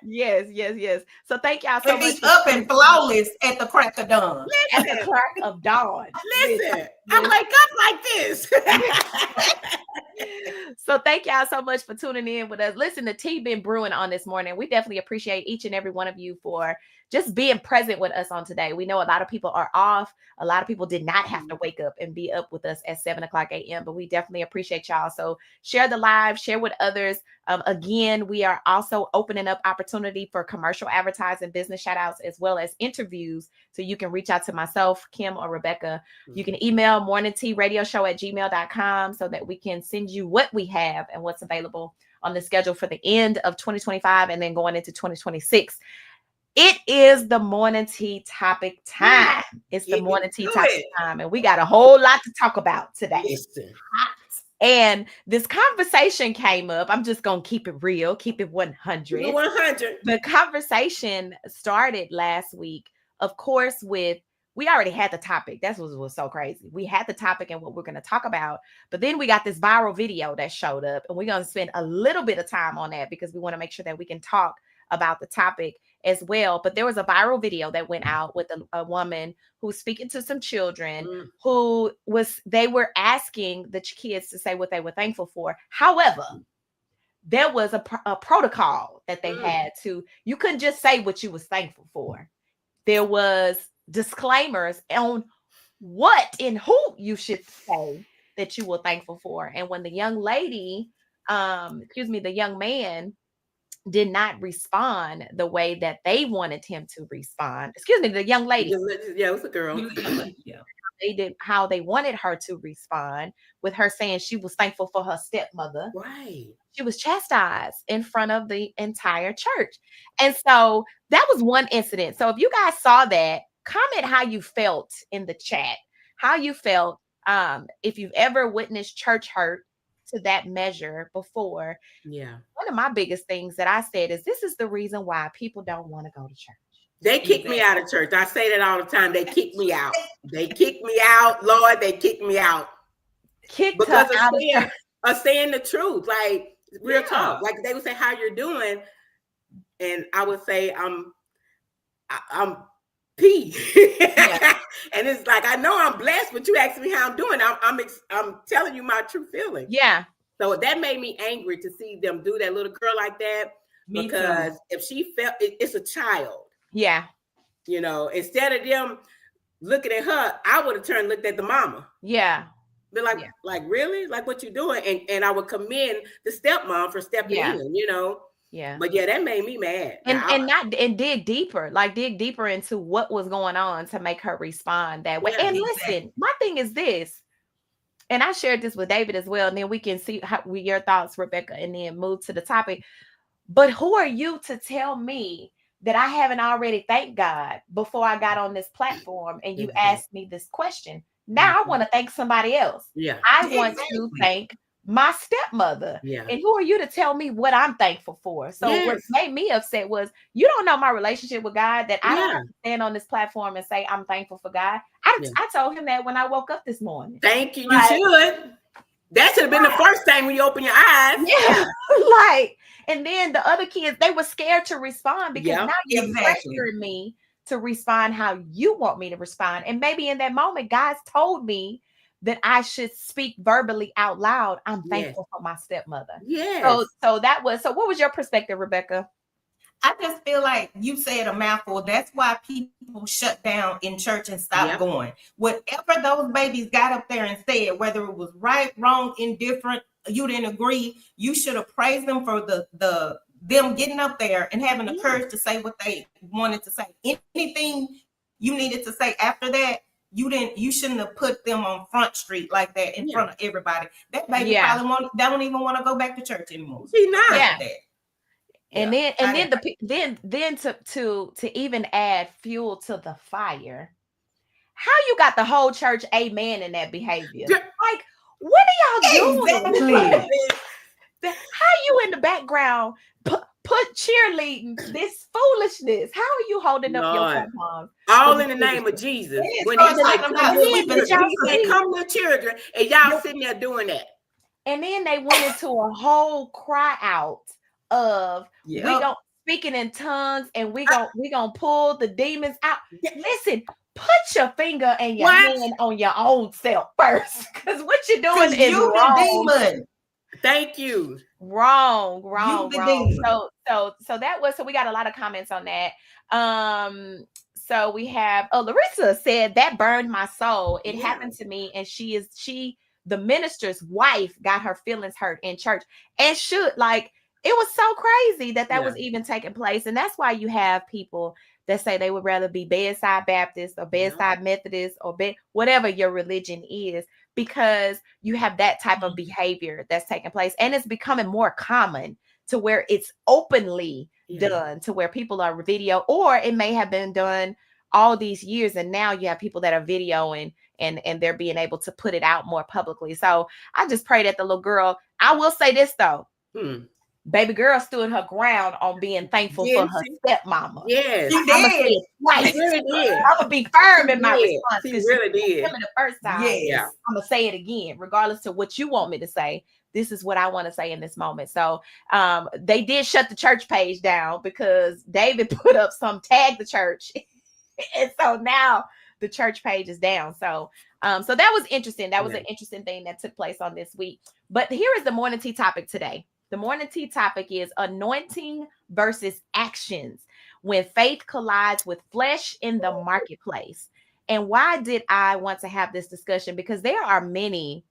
Speaker 2: Yes. So thank y'all so much.
Speaker 4: Be up and flawless at the crack of dawn.
Speaker 2: At the crack of dawn.
Speaker 3: Listen, I wake up like this.
Speaker 2: So thank y'all so much for tuning in with us. Listen, the tea been brewing on this morning. We definitely appreciate each and every one of you for just being present with us on today. We know a lot of people are off. A lot of people did not have to wake up and be up with us at 7 o'clock a.m., but we definitely appreciate y'all. So share the live, share with others. Again, we are also opening up opportunity for commercial advertising, business shout outs, as well as interviews. So you can reach out to myself, Kim, or Rebecca. You can email morningtearadioshow@gmail.com so that we can send you what we have and what's available on the schedule for the end of 2025 and then going into 2026. It is the morning tea topic time. It's the morning tea topic time. And we got a whole lot to talk about today.
Speaker 3: Listen.
Speaker 2: And this conversation came up. I'm just going to keep it real, keep it 100.
Speaker 3: 100.
Speaker 2: The conversation started last week, of course, we already had the topic. That's what was so crazy. We had the topic and what we're going to talk about. But then we got this viral video that showed up. And we're going to spend a little bit of time on that because we want to make sure that we can talk about the topic as well. But there was a viral video that went out with a woman who was speaking to some children they were asking the kids to say what they were thankful for. However, there was a protocol that they had you couldn't just say what you was thankful for. There was disclaimers on what and who you should say that you were thankful for. And when the young lady, the young man did not respond the way that they wanted him to respond. The young lady.
Speaker 3: Yeah, it was a girl.
Speaker 2: how they wanted her to respond, with her saying she was thankful for her stepmother.
Speaker 3: Right.
Speaker 2: She was chastised in front of the entire church. And so that was one incident. So if you guys saw that, comment how you felt in the chat, how you felt, if you've ever witnessed church hurt to that measure before.
Speaker 3: Yeah.
Speaker 2: One of my biggest things that I said is, this is the reason why people don't want to go to church.
Speaker 3: They kick me out of church. I say that all the time. They kick me out. They kick me out. Lord, they kick me out. Because of saying the truth. Like, real talk. Like, they would say, how you're doing? And I would say, I'm P. And it's like, I know I'm blessed, but you ask me how I'm doing. I'm telling you my true feelings.
Speaker 2: Yeah.
Speaker 3: So that made me angry to see them do that little girl like that. Because if she felt it's a child.
Speaker 2: Yeah.
Speaker 3: You know, instead of them looking at her, I would have turned and looked at the mama.
Speaker 2: Yeah.
Speaker 3: Be like, like, really? Like, what you doing? And I would commend the stepmom for stepping in, you know.
Speaker 2: Yeah.
Speaker 3: But yeah, that made me mad.
Speaker 2: And dig deeper into what was going on to make her respond that way. And listen, my thing is this, and I shared this with David as well, and then we can see your thoughts, Rebecca, and then move to the topic. But who are you to tell me that I haven't already thanked God before I got on this platform and you asked me this question? Now I want to thank somebody else.
Speaker 3: Yeah.
Speaker 2: I want to thank my stepmother.
Speaker 3: Yeah.
Speaker 2: And who are you to tell me what I'm thankful for? So what made me upset was, you don't know my relationship with God, that I don't have to stand on this platform and say I'm thankful for God. I told him that when I woke up this morning.
Speaker 3: Thank you. You should. That should have been the first thing when you open your eyes.
Speaker 2: Yeah. And then the other kids, they were scared to respond because now you're pressuring me to respond how you want me to respond. And maybe in that moment, God's told me that I should speak verbally out loud. I'm thankful for my stepmother.
Speaker 3: Yes.
Speaker 2: So what was your perspective, Rebecca?
Speaker 4: I just feel like you said a mouthful. That's why people shut down in church and stop going. Whatever those babies got up there and said, whether it was right, wrong, indifferent, you didn't agree, you should have praised them for them getting up there and having the courage to say what they wanted to say. Anything you needed to say after that, you shouldn't have put them on Front Street like that in front of everybody. That baby probably don't even want to go back to church anymore.
Speaker 3: She not.
Speaker 2: Yeah. And then to even add fuel to the fire, how you got the whole church amen in that behavior? Like, what are y'all doing? How you in the background put cheerleading this foolishness? How are you holding up your mom?
Speaker 3: All in the name of Jesus. When he said, come with children, and y'all sitting there doing that.
Speaker 2: And then they went into a whole cry out of we don't speaking in tongues, and we gonna pull the demons out. Listen, put your finger and your hand on your own self first, because what you're doing is wrong.
Speaker 4: Demon.
Speaker 3: Thank you.
Speaker 2: Wrong. So that was, so we got a lot of comments on that. So we have Larissa said that burned my soul. It happened to me, and the minister's wife got her feelings hurt in church, and it was so crazy that was even taking place. And that's why you have people that say they would rather be bedside Baptist or bedside Methodist or whatever your religion is, because you have that type of behavior that's taking place. And it's becoming more common to where it's openly done, to where people are video, or it may have been done all these years. And now you have people that are videoing and they're being able to put it out more publicly. So I just pray that the little girl, I will say this though, baby girl stood her ground on being thankful for her stepmama.
Speaker 3: Yes,
Speaker 2: she did. I'm gonna be firm in my response.
Speaker 3: She really did.
Speaker 2: The first time, I'm gonna say it again, regardless to what you want me to say. This is what I want to say in this moment. So, they did shut the church page down because David put up some tag the church, and so now the church page is down. So, so that was interesting. That was an interesting thing that took place on this week. But here is the morning tea topic today. The morning tea topic is anointing versus actions when faith collides with flesh in the marketplace. And why did I want to have this discussion? Because there are many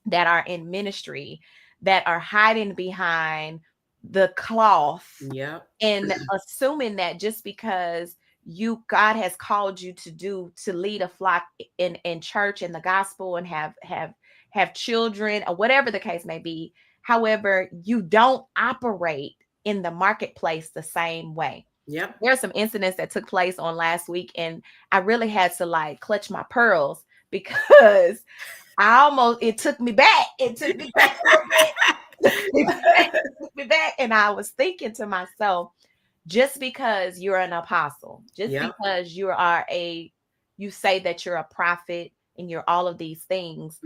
Speaker 2: that are in ministry that are hiding behind the cloth and assuming that just because God has called you to lead a flock in church, in the gospel, and have children, or whatever the case may be. However, you don't operate in the marketplace the same way.
Speaker 3: Yep.
Speaker 2: There are some incidents that took place on last week, and I really had to like clutch my pearls, because it took me back. It took me back. And I was thinking to myself, just because you're an apostle, just because you say that you're a prophet and you're all of these things,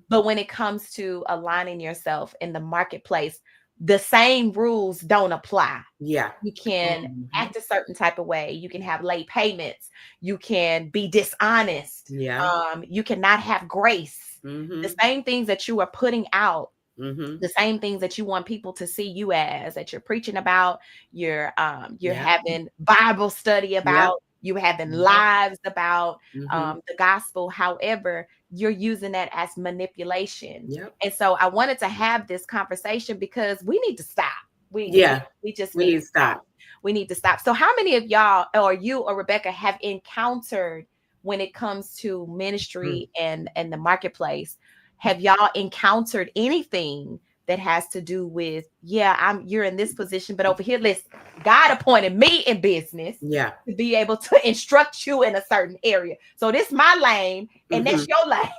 Speaker 2: but when it comes to aligning yourself in the marketplace, the same rules don't apply.
Speaker 3: Yeah.
Speaker 2: You can act a certain type of way. You can have late payments. You can be dishonest.
Speaker 3: Yeah.
Speaker 2: You cannot have grace. The same things that you are putting out, the same things that you want people to see you as, that you're preaching about, you're having Bible study about, you having lives about the gospel. However, you're using that as manipulation. And so I wanted to have this conversation because we need to stop. We need to stop. We need to stop. So how many of y'all, or you or Rebecca, have encountered, when it comes to ministry and the marketplace, have y'all encountered anything that has to do with, you're in this position, but over here, listen, God appointed me in business to be able to instruct you in a certain area. So this is my lane, and that's your lane.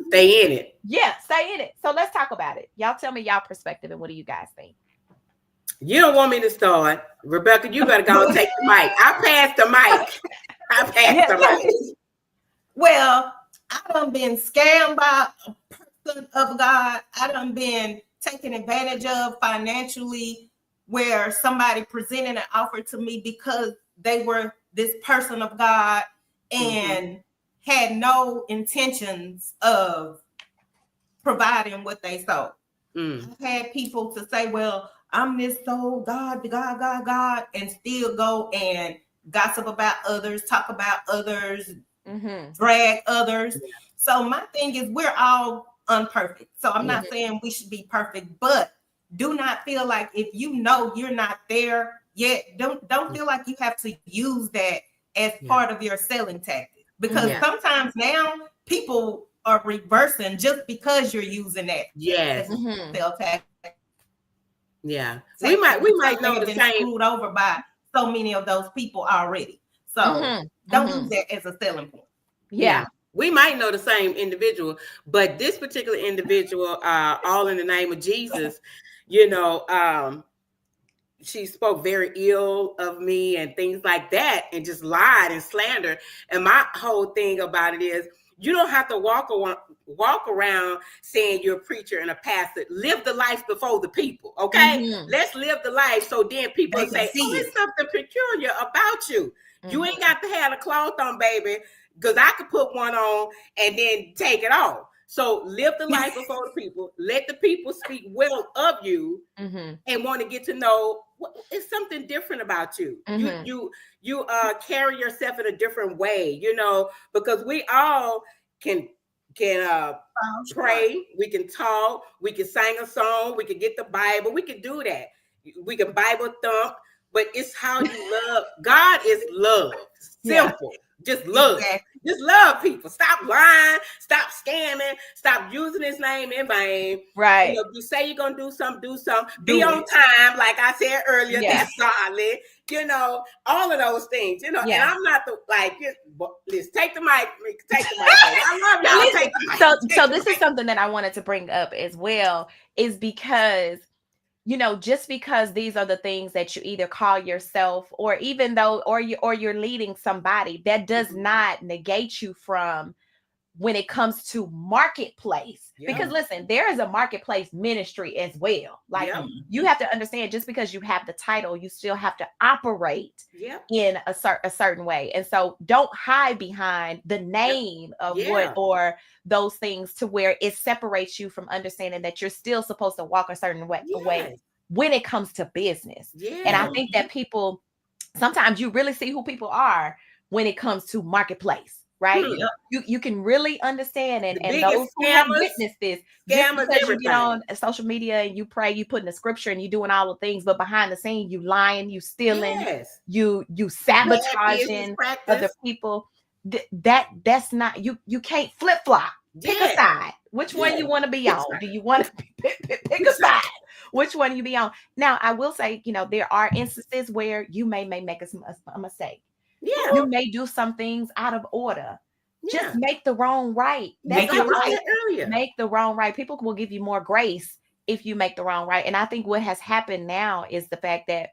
Speaker 3: Stay in it.
Speaker 2: Stay in it. So let's talk about it. Y'all tell me y'all perspective, and what do you guys think?
Speaker 3: You don't want me to start. Rebecca, you better go and take the mic. I passed the mic.
Speaker 4: Well, I done been scammed by a person of God. I done been taken advantage of financially, where somebody presented an offer to me because they were this person of God and had no intentions of providing what they sold. I've had people to say, well, I'm this soul, God, and still go and gossip about others, talk about others, drag others. So my thing is, we're all unperfect. So I'm not saying we should be perfect, but do not feel like if you know you're not there yet, don't feel like you have to use that as part of your selling tactic, because sometimes now people are reversing just because you're using that. Sell tactic.
Speaker 3: We might know the same.
Speaker 4: Screwed over by so many of those people already. So don't use that as a selling point.
Speaker 3: We might know the same individual, but this particular individual, all in the name of Jesus, she spoke very ill of me and things like that, and just lied and slandered. And my whole thing about it is, you don't have to walk around saying you're a preacher and a pastor. Live the life before the people, okay? Let's live the life, so then people say, oh, there's something peculiar about you. You ain't got to have a cloth on, baby, because I could put one on and then take it off. So live the life before the people. Let the people speak well of you and want to get to know it's something different about you. You carry yourself in a different way, because we all can pray, we can talk, we can sing a song, we can get the Bible, we can do that. We can Bible thump, but it's how you love. God is love. Simple. Just love. Just love people. Stop lying. Stop scamming. Stop using his name in vain.
Speaker 2: Right.
Speaker 3: If you say you're going to do something, do something. Be on time, like I said earlier. That's solid. All of those things. And I'm not let's take the mic. Take the mic. I love y'all. Take the mic.
Speaker 2: So this is something that I wanted to bring up as well, is because just because these are the things that you either call yourself, or even though, or you're leading somebody, that does not negate you from when it comes to marketplace. Because listen, there is a marketplace ministry as well. Like you have to understand, just because you have the title, you still have to operate in a certain way. And so don't hide behind the name of what, or those things, to where it separates you from understanding that you're still supposed to walk a certain way when it comes to business. And I think that people, sometimes you really see who people are when it comes to marketplace. right?
Speaker 3: Yep.
Speaker 2: You can really understand, and
Speaker 3: biggest
Speaker 2: those who have
Speaker 3: scammers,
Speaker 2: witnessed this, just
Speaker 3: scammers,
Speaker 2: because you get
Speaker 3: everything.
Speaker 2: on social media and you pray, you put in the scripture and you doing all the things, but behind the scene, you lying, you stealing,
Speaker 3: Yes.
Speaker 2: you
Speaker 3: Bad
Speaker 2: sabotaging
Speaker 3: business
Speaker 2: other
Speaker 3: practice.
Speaker 2: people. That's not you can't flip flop. Pick a
Speaker 3: Yeah.
Speaker 2: side. Which one
Speaker 3: Yeah.
Speaker 2: you want to be
Speaker 3: That's
Speaker 2: on?
Speaker 3: right.
Speaker 2: Do you want to pick a side? Which one you be on? Now, I will say, there are instances where you may make a mistake.
Speaker 3: Yeah.
Speaker 2: You may do some things out of order.
Speaker 3: Yeah.
Speaker 2: Just make the wrong right.
Speaker 4: Make
Speaker 2: That's
Speaker 4: it
Speaker 2: all.
Speaker 4: right.
Speaker 3: Said earlier.
Speaker 2: Make the wrong right. People will give you more grace if you make the wrong right. And I think what has happened now is the fact that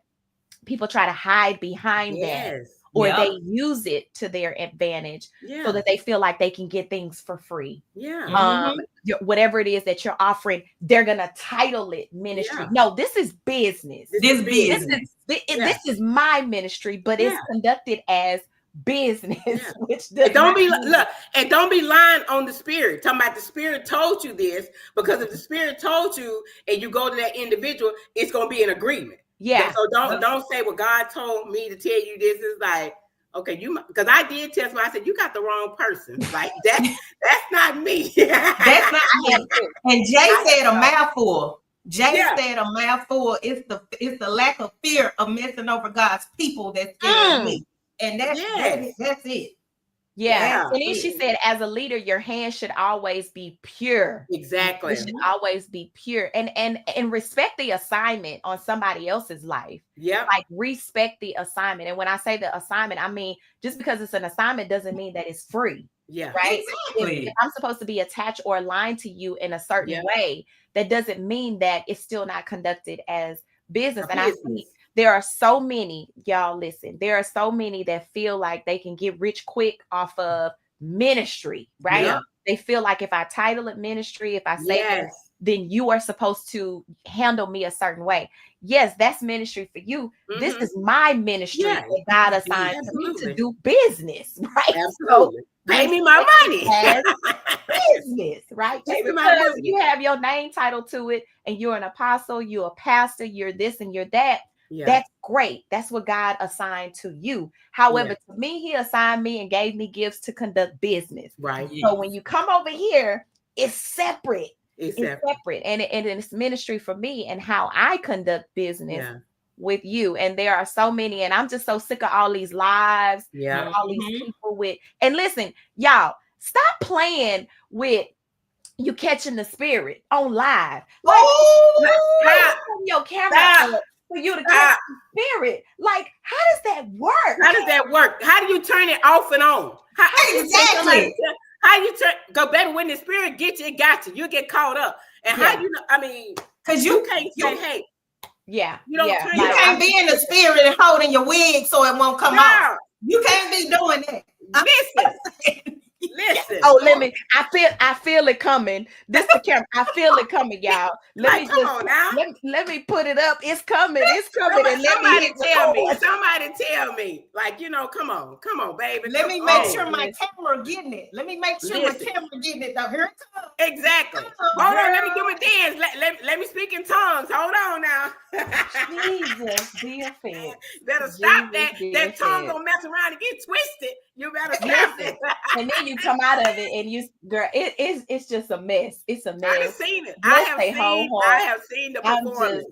Speaker 2: people try to hide behind that,
Speaker 3: Yes.
Speaker 2: or
Speaker 4: Yep.
Speaker 2: they use it to their advantage
Speaker 3: Yeah.
Speaker 2: so that they feel like they can get things for free.
Speaker 3: Yeah.
Speaker 2: Whatever it is that you're offering, they're gonna title it ministry.
Speaker 3: Yeah.
Speaker 2: No, this is business.
Speaker 4: This business.
Speaker 2: This is my ministry, but it's
Speaker 3: Yeah.
Speaker 2: conducted as business,
Speaker 3: Yeah.
Speaker 2: which does
Speaker 3: And don't
Speaker 2: not
Speaker 3: be
Speaker 2: mean-
Speaker 3: look, and don't be lying on the spirit. Talking about the spirit told you this, because if the spirit told you and you go to that individual, it's gonna be an agreement.
Speaker 2: Yeah.
Speaker 3: So don't say, well, God told me to tell you this. Is like, okay, because I did tell somebody, I said, you got the wrong person. Like that's not me.
Speaker 4: That's not me. And Jay said a mouthful. Jay
Speaker 3: Yeah.
Speaker 4: said a mouthful. It's the lack of fear of messing over God's people that's scaring me. And that's it.
Speaker 2: Yeah.
Speaker 3: Yeah.
Speaker 2: And then she said, as a leader, your hands should always be pure.
Speaker 3: Exactly.
Speaker 2: It should always be pure. And respect the assignment on somebody else's life.
Speaker 3: Yep.
Speaker 2: Like, respect the assignment. And when I say the assignment, I mean, just because it's an assignment doesn't mean that it's free.
Speaker 3: Yeah.
Speaker 2: Right.
Speaker 4: Exactly.
Speaker 2: If I'm supposed to be attached or aligned to you in a certain
Speaker 3: Yeah.
Speaker 2: way, that doesn't mean that it's still not conducted as business. And I
Speaker 3: Business.
Speaker 2: see there are so many, y'all listen, there are so many that feel like they can get rich quick off of ministry, right?
Speaker 3: Yeah.
Speaker 2: They feel like if I title it ministry, if I say that,
Speaker 3: Yes.
Speaker 2: then you are supposed to handle me a certain way. Yes, that's ministry for you. This
Speaker 3: Mhm.
Speaker 2: is my ministry
Speaker 3: Yeah.
Speaker 2: that God assigned to me to
Speaker 3: Absolutely.
Speaker 2: do business, right?
Speaker 3: Absolutely. Pay me my money.
Speaker 2: As business, right?
Speaker 3: Pay
Speaker 2: Just
Speaker 3: me my
Speaker 2: because
Speaker 3: money.
Speaker 2: you have your name title to it and you're an apostle, you're a pastor, you're this and you're that,
Speaker 3: Yeah.
Speaker 2: that's great. That's what God assigned to you. However, to me, he assigned me and gave me gifts to conduct business.
Speaker 3: Right.
Speaker 2: So when you come over here, it's separate.
Speaker 3: It's
Speaker 2: It's separate. And it's ministry for me and how I conduct business
Speaker 3: Yeah.
Speaker 2: with you. And there are so many, and I'm just so sick of all these lives,
Speaker 3: Yeah.
Speaker 2: all these people with, and listen, y'all, stop playing with you catching the spirit on live. Like,
Speaker 3: Stop.
Speaker 2: your camera
Speaker 3: Stop.
Speaker 2: up for you to catch
Speaker 3: Stop.
Speaker 2: the spirit. Like, how does that work?
Speaker 3: How does that work? How do you turn it off and on?
Speaker 4: Exactly.
Speaker 3: How you turn? Go, baby. When the spirit gets you, it got you. You get caught up. And how you know? I mean,
Speaker 4: Because
Speaker 3: you
Speaker 4: you
Speaker 3: can't say, "Hey,
Speaker 2: Yeah.
Speaker 3: You don't
Speaker 2: yeah.
Speaker 3: turn
Speaker 4: you
Speaker 3: it
Speaker 4: can't be in the spirit and holding your wig so it won't come off.
Speaker 3: girl,
Speaker 4: You can't be doing that.
Speaker 3: listen, listen."
Speaker 2: Oh, I feel it coming. This the camera. I feel it coming, y'all.
Speaker 3: Like, come on now.
Speaker 2: Let me put it up. It's coming. It's coming. And let me
Speaker 3: Somebody
Speaker 2: hit
Speaker 3: tell me.
Speaker 2: record.
Speaker 3: Somebody tell me. Like, come on, baby.
Speaker 4: Let me
Speaker 3: come
Speaker 4: make
Speaker 3: on.
Speaker 4: sure my camera getting it. Let me make sure
Speaker 3: Listen.
Speaker 4: my camera getting it. Now, here it comes.
Speaker 3: Exactly. Hold on. Let me do my dance. Let me speak in tongues. Hold on now.
Speaker 2: Jesus, be offended.
Speaker 3: Better stop
Speaker 2: Jesus,
Speaker 3: that.
Speaker 2: be
Speaker 3: That tongue
Speaker 2: offended.
Speaker 3: gonna mess around and get twisted. You better stop
Speaker 2: Listen,
Speaker 3: it.
Speaker 2: and then you come out of it, and you, girl, it's just a mess. It's a
Speaker 3: I have
Speaker 2: mess.
Speaker 3: seen it.
Speaker 2: Bless
Speaker 3: I
Speaker 2: they whole heart.
Speaker 3: have seen the
Speaker 2: I'm
Speaker 3: performance.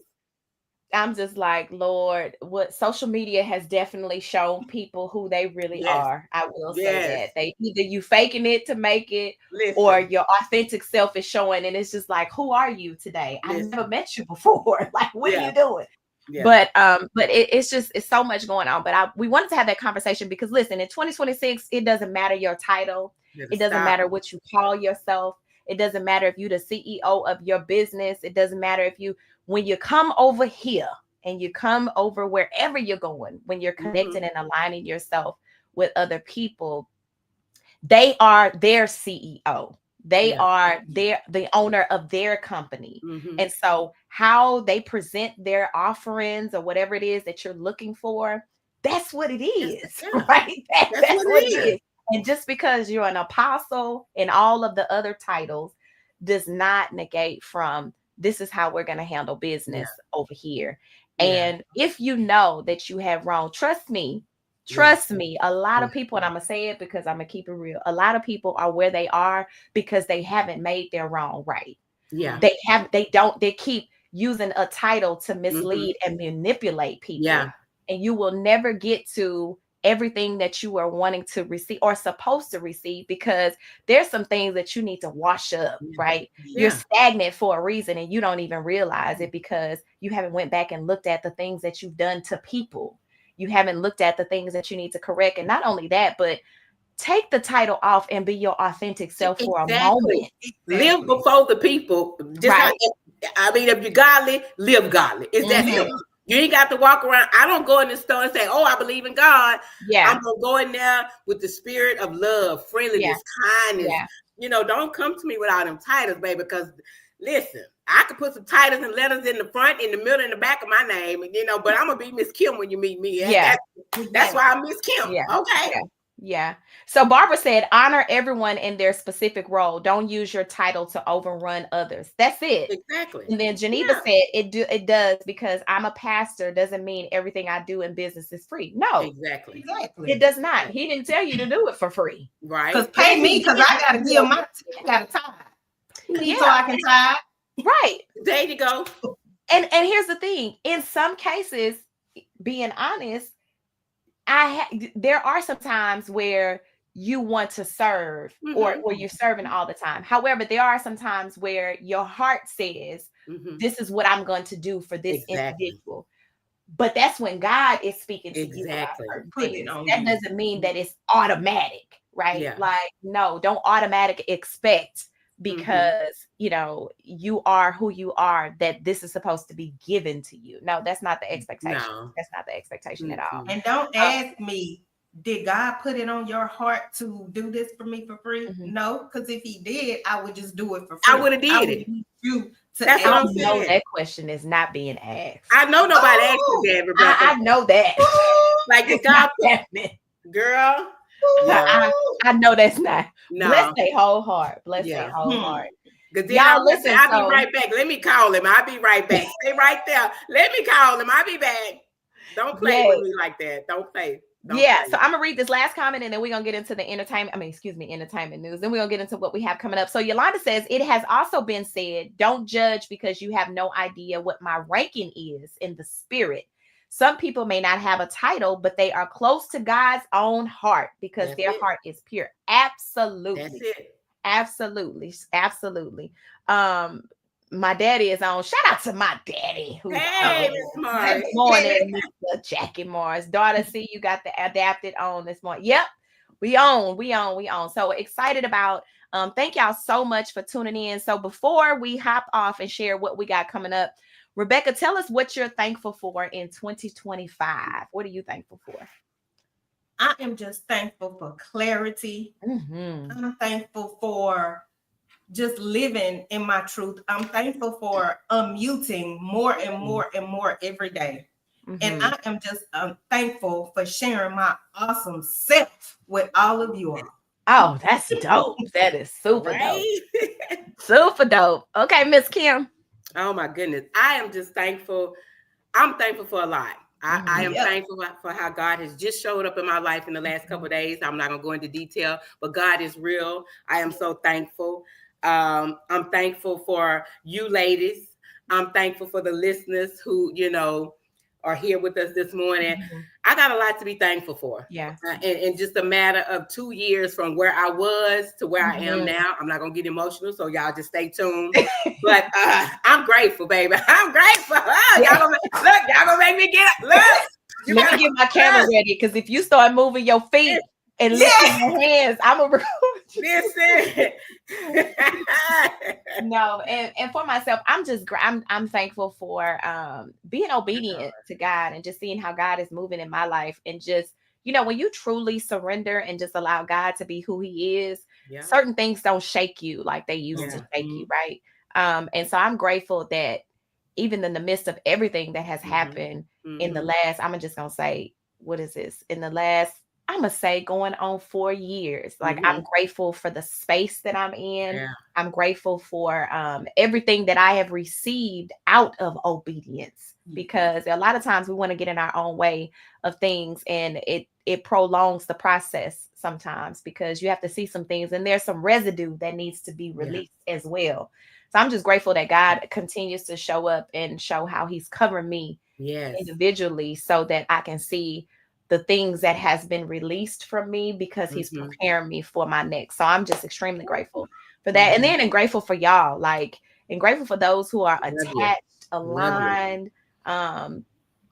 Speaker 2: I'm just like, Lord, what social media has definitely shown people who they really
Speaker 3: Yes.
Speaker 2: are. I will say
Speaker 3: Yes.
Speaker 2: that. They either you faking it to make it,
Speaker 3: Listen,
Speaker 2: or your authentic self is showing, and it's just like, who are you today? I've
Speaker 3: Listen.
Speaker 2: never met you before. Like, what are
Speaker 3: Yeah.
Speaker 2: you doing?
Speaker 3: yeah.
Speaker 2: But it's so much going on. But we wanted to have that conversation because listen, in 2026, it doesn't matter your title. It doesn't matter what you call yourself. It doesn't matter if you're the CEO of your business. It doesn't matter if when you come over here and you come over wherever you're going, when you're connecting and aligning yourself with other people, they are their CEO. They are the owner of their company.
Speaker 3: Mhm.
Speaker 2: And so how they present their offerings or whatever it is that you're looking for, that's what it is,
Speaker 3: Yeah.
Speaker 2: right? That's what it
Speaker 3: is.
Speaker 2: is. And just because you're an apostle and all of the other titles does not negate from this is how we're going to handle business over here.
Speaker 3: Yeah.
Speaker 2: And if you know that you have wrong, trust me, Trust me, a lot of people, and I'm gonna say it because I'm gonna keep it real. A lot of people are where they are because they haven't made their wrong right.
Speaker 3: Yeah.
Speaker 2: They keep using a title to mislead and manipulate people.
Speaker 3: Yeah.
Speaker 2: And you will never get to everything that you are wanting to receive or supposed to receive, because there's some things that you need to wash up, right? You're stagnant for a reason and you don't even realize it because you haven't went back and looked at the things that you've done to people. You haven't looked at the things that you need to correct. And not only that, but take the title off and be your authentic self for a moment.
Speaker 3: Live before the people. Just if you're godly, live godly. It's that simple. You ain't got to walk around. I don't go in the store and say, "Oh, I believe in God."
Speaker 2: Yeah.
Speaker 3: I'm gonna go in there with the spirit of love, friendliness, kindness.
Speaker 2: Yeah.
Speaker 3: Don't come to me with all them titles, baby. Because listen, I could put some titles and letters in the front, in the middle, and the back of my name, but I'm gonna be Miss Kim when you meet me. That's why I'm Miss Kim.
Speaker 2: Yeah.
Speaker 3: Okay.
Speaker 2: Yeah. So Barbara said, honor everyone in their specific role. Don't use your title to overrun others. That's it.
Speaker 3: Exactly.
Speaker 2: And then Geneva said, it does, because I'm a pastor doesn't mean everything I do in business is free. No.
Speaker 3: Exactly.
Speaker 2: It does not. He didn't tell you to do it for free.
Speaker 3: Right.
Speaker 4: Because pay me, because I got to give my, I got to tie. So I can tie.
Speaker 2: Right.
Speaker 3: There you go.
Speaker 2: And here's the thing. In some cases, being honest, there are some times where you want to serve or you're serving all the time. However, there are some times where your heart says, this is what I'm going to do for this individual. But that's when God is speaking to you. That doesn't mean that it's automatic, right?
Speaker 3: Yeah.
Speaker 2: Like, no, don't automatic expect because you are who you are, that this is supposed to be given to you. No, that's not the expectation.
Speaker 3: No.
Speaker 2: That's not the expectation at all.
Speaker 4: And don't ask me, did God put it on your heart to do this for me for free? No, because if he did, I would just do it for free.
Speaker 3: I would have did it.
Speaker 2: That's what I'm saying. No, that question is not being asked.
Speaker 3: I know nobody asked you that, Rebecca.
Speaker 2: I know that.
Speaker 3: Like the God happening. Girl.
Speaker 2: I know that's not.
Speaker 3: No.
Speaker 2: Bless their whole heart. Bless their whole heart.
Speaker 3: Y'all listen. I'll be right back. Let me call him. I'll be right back. Stay right there. Let me call him. I'll be back. Don't play with me like that. Don't play. So
Speaker 2: I'm gonna read this last comment and then we're gonna get into the entertainment news. Then we're gonna get into what we have coming up. So Yolanda says, it has also been said, don't judge because you have no idea what my ranking is in the spirit. Some people may not have a title, but they are close to God's own heart because their heart is pure. Absolutely.
Speaker 3: That's it.
Speaker 2: Absolutely. My daddy is on. Shout out to my daddy.
Speaker 3: Hey, Miss Mars.
Speaker 2: Good morning, Mr. Jackie Mars. Daughter, see you got the adapted on this morning. Yep, we on. So excited about. Thank y'all so much for tuning in. So before we hop off and share what we got coming up, Rebecca, tell us what you're thankful for in 2025. What are you thankful for?
Speaker 4: I am just thankful for clarity. I'm thankful for just living in my truth. I'm thankful for unmuting more and more and more every day. And I am just thankful for sharing my awesome self with all of you all.
Speaker 2: Oh, that's dope. That is super dope. Super dope. Okay, Miss Kim.
Speaker 3: Oh my goodness. I am just thankful. I'm thankful for a lot. I am thankful for how God has just showed up in my life in the last couple of days. I'm not gonna go into detail, but God is real. I am so thankful. I'm thankful for you ladies. I'm thankful for the listeners who, are here with us this morning. I got a lot to be thankful for.
Speaker 2: Yeah.
Speaker 3: In just a matter of 2 years from where I was to where I am now. I'm not going to get emotional, so y'all just stay tuned. But I'm grateful, baby. I'm grateful. Y'all gonna make me get up. Look.
Speaker 2: Let me get my camera ready, because if you start moving your feet and lifting your hands, I'm going to record you.
Speaker 3: Listen.
Speaker 2: No, and for myself, I'm thankful for being obedient to God and just seeing how God is moving in my life, and just when you truly surrender and just allow God to be who he is, certain things don't shake you like they used to shake you, right? And so I'm grateful that even in the midst of everything that has happened in the last, I'm just gonna say, what is this? In the last, I'm gonna say going on 4 years. Like
Speaker 3: Mm-hmm.
Speaker 2: I'm grateful for the space that I'm in.
Speaker 3: Yeah.
Speaker 2: I'm grateful for everything that I have received out of obedience, because a lot of times we want to get in our own way of things, and it prolongs the process sometimes, because you have to see some things, and there's some residue that needs to be released as well. So I'm just grateful that God continues to show up and show how he's covering me individually, so that I can see the things that has been released from me, because he's preparing me for my next. So I'm just extremely grateful for that. And then and grateful for y'all, like, and grateful for those who are attached, aligned,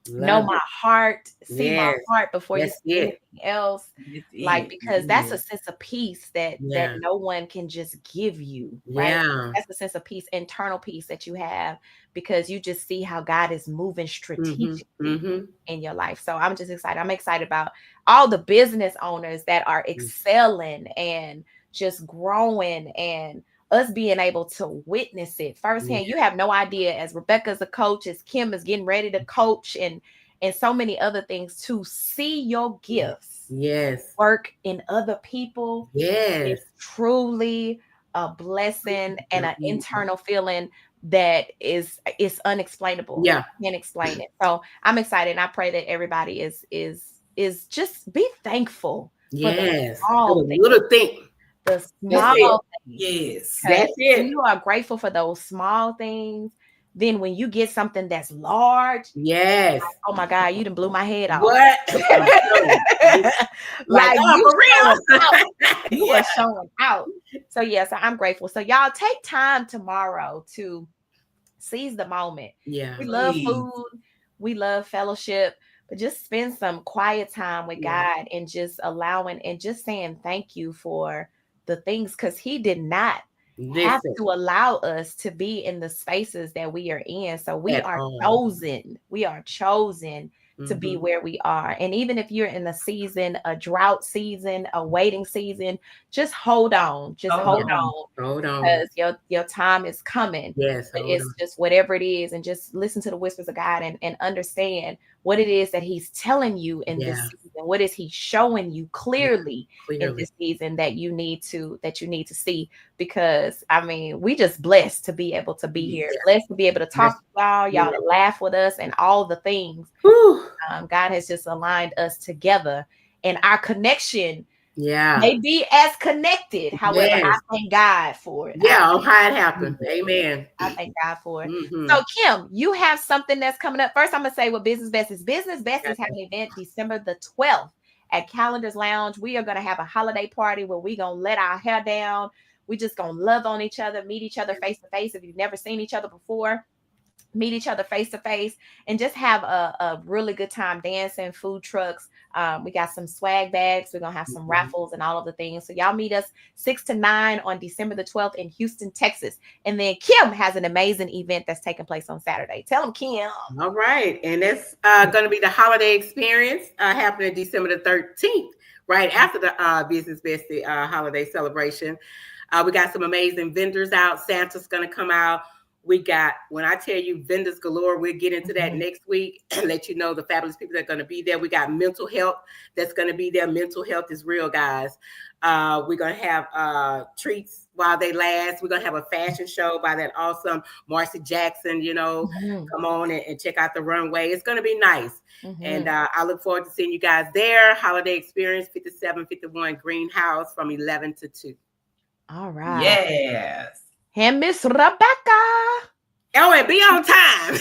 Speaker 2: know my heart, see my heart before you see anything else. Like, because that's a sense of peace that no one can just give you, right? That's a sense of peace, internal peace that you have, because you just see how God is moving strategically in your life. So I'm just excited. I'm excited about all the business owners that are excelling and just growing, and us being able to witness it firsthand. You have no idea, as Rebecca's a coach, as Kim is getting ready to coach, and so many other things, to see your gifts work in other people is truly a blessing and an internal feeling that is unexplainable.
Speaker 3: Yeah,
Speaker 2: can't explain it. So I'm excited, and I pray that everybody is just be thankful for the small
Speaker 3: little thing.
Speaker 2: The small things.
Speaker 3: Yes, that's it.
Speaker 2: When you are grateful for those small things, then when you get something that's large, like, oh my God, you done blew my head off.
Speaker 3: What?
Speaker 2: Like,
Speaker 3: for real.
Speaker 2: You are showing out. So yes, I'm grateful. So y'all take time tomorrow to seize the moment.
Speaker 3: Yeah,
Speaker 2: we love food, we love fellowship, but just spend some quiet time with God, and just allowing and just saying thank you for the things, because he did not have to allow us to be in the spaces that we are in. So we are chosen. We are chosen to be where we are. And even if you're in a season, a drought season, a waiting season, just hold on. Just hold on. Because your time is coming. It's just whatever it is, and just listen to the whispers of God, and understand what it is that he's telling you in this season. What is he showing you clearly in this season that you need to see? Because I mean, we just blessed to be able to be here, blessed to be able to talk to y'all to laugh with us, and all the things. God has just aligned us together, and our connection may be as connected. However, I thank God for it.
Speaker 3: How it happened. Amen.
Speaker 2: I thank God for it. So Kim, you have something that's coming up. First, I'm gonna say what Business Best is. Business Best is having an event December the 12th at Calendars Lounge. We are gonna have a holiday party where we're gonna let our hair down. We just gonna love on each other, meet each other face to face. If you've never seen each other before, meet each other face to face, and just have a really good time dancing, food trucks. We got some swag bags. We're going to have some raffles and all of the things. So y'all meet us 6 to 9 on December the 12th in Houston, Texas. And then Kim has an amazing event that's taking place on Saturday. Tell them, Kim.
Speaker 3: All right. And that's going to be the holiday experience happening December the 13th, right after the Business Best holiday celebration. We got some amazing vendors out. Santa's going to come out. We got, when I tell you, vendors galore, we'll get into that next week and let you know the fabulous people that are going to be there. We got mental health that's going to be there. Mental health is real, guys. We're going to have treats while they last. We're going to have a fashion show by that awesome Marcy Jackson, come on and check out the runway. It's going to be nice. And I look forward to seeing you guys there. Holiday Experience, 5751 Greenhouse from 11 to 2.
Speaker 2: All right.
Speaker 4: Yes.
Speaker 2: And Miss Rebecca.
Speaker 3: Oh, and be on time.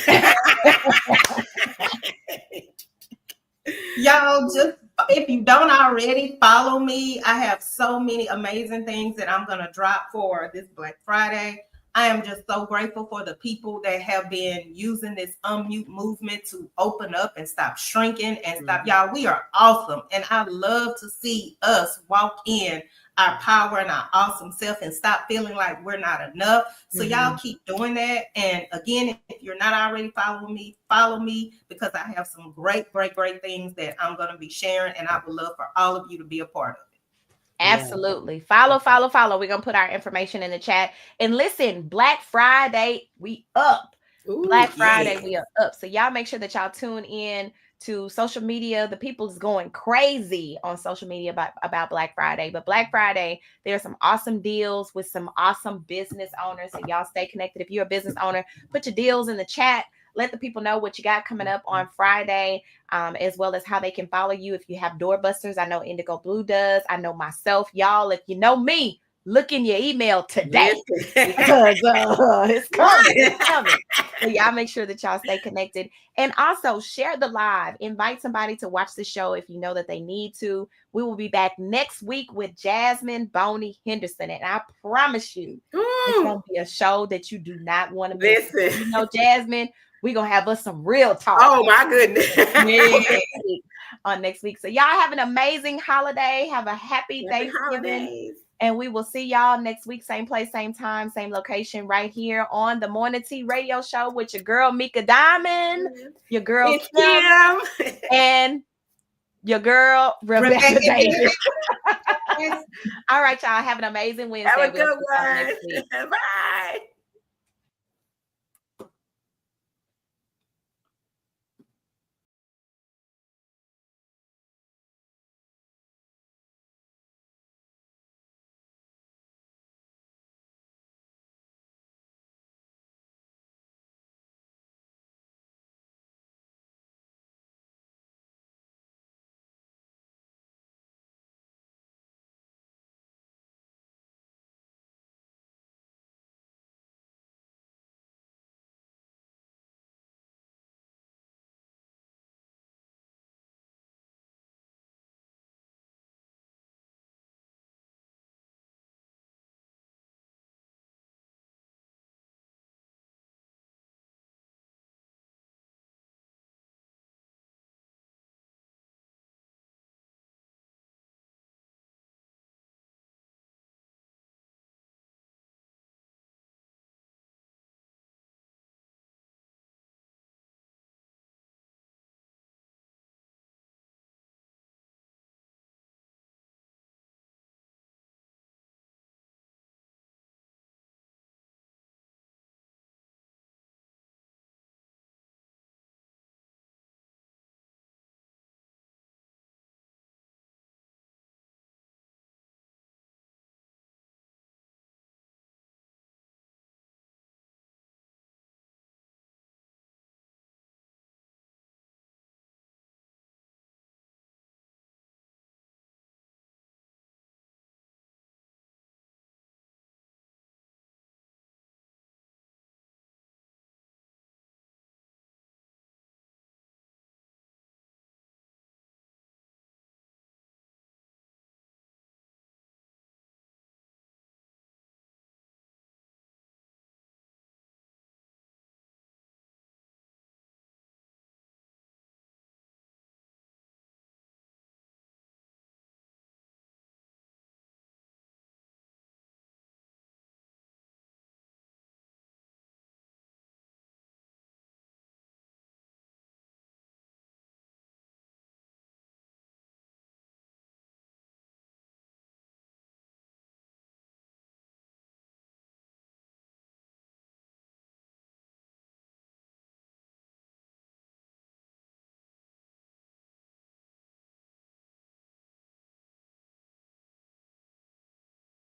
Speaker 4: Y'all, just if you don't already follow me, I have so many amazing things that I'm going to drop for this Black Friday. I am just so grateful for the people that have been using this unmute movement to open up and stop shrinking and stop. Y'all, we are awesome. And I love to see us walk in our power and our awesome self and stop feeling like we're not enough. So y'all keep doing that. And again, if you're not already following me, follow me, because I have some great things that I'm going to be sharing. And I would love for all of you to be a part of it.
Speaker 2: Absolutely. Follow. We're going to put our information in the chat. And listen, Black Friday, we up. Black Friday, we are up. So y'all make sure that y'all tune in to social media. The people's going crazy on social media about Black Friday. But Black Friday, there's some awesome deals with some awesome business owners. And y'all stay connected. If you're a business owner, put your deals in the chat. Let the people know what you got coming up on Friday, as well as how they can follow you. If you have doorbusters, I know Indigo Blue does. I know myself. Y'all, if you know me, look in your email today because it's coming. It's coming. So y'all make sure that y'all stay connected, and also share the live. Invite somebody to watch the show if you know that they need to. We will be back next week with Jasmine Boney Henderson, and I promise you, it's gonna be a show that you do not want to miss.
Speaker 3: Listen.
Speaker 2: You know, Jasmine, we're gonna have us some real talk.
Speaker 3: Oh my goodness.
Speaker 2: On next week. So y'all have an amazing holiday. Have a happy Thanksgiving.
Speaker 3: Holidays.
Speaker 2: And we will see y'all next week, same place, same time, same location, right here on the Morning Tea Radio Show with your girl Mika Diamond, your girl Kim, and your girl Rebecca Davis. All right, y'all. Have an amazing Wednesday.
Speaker 3: Have a good one. Bye.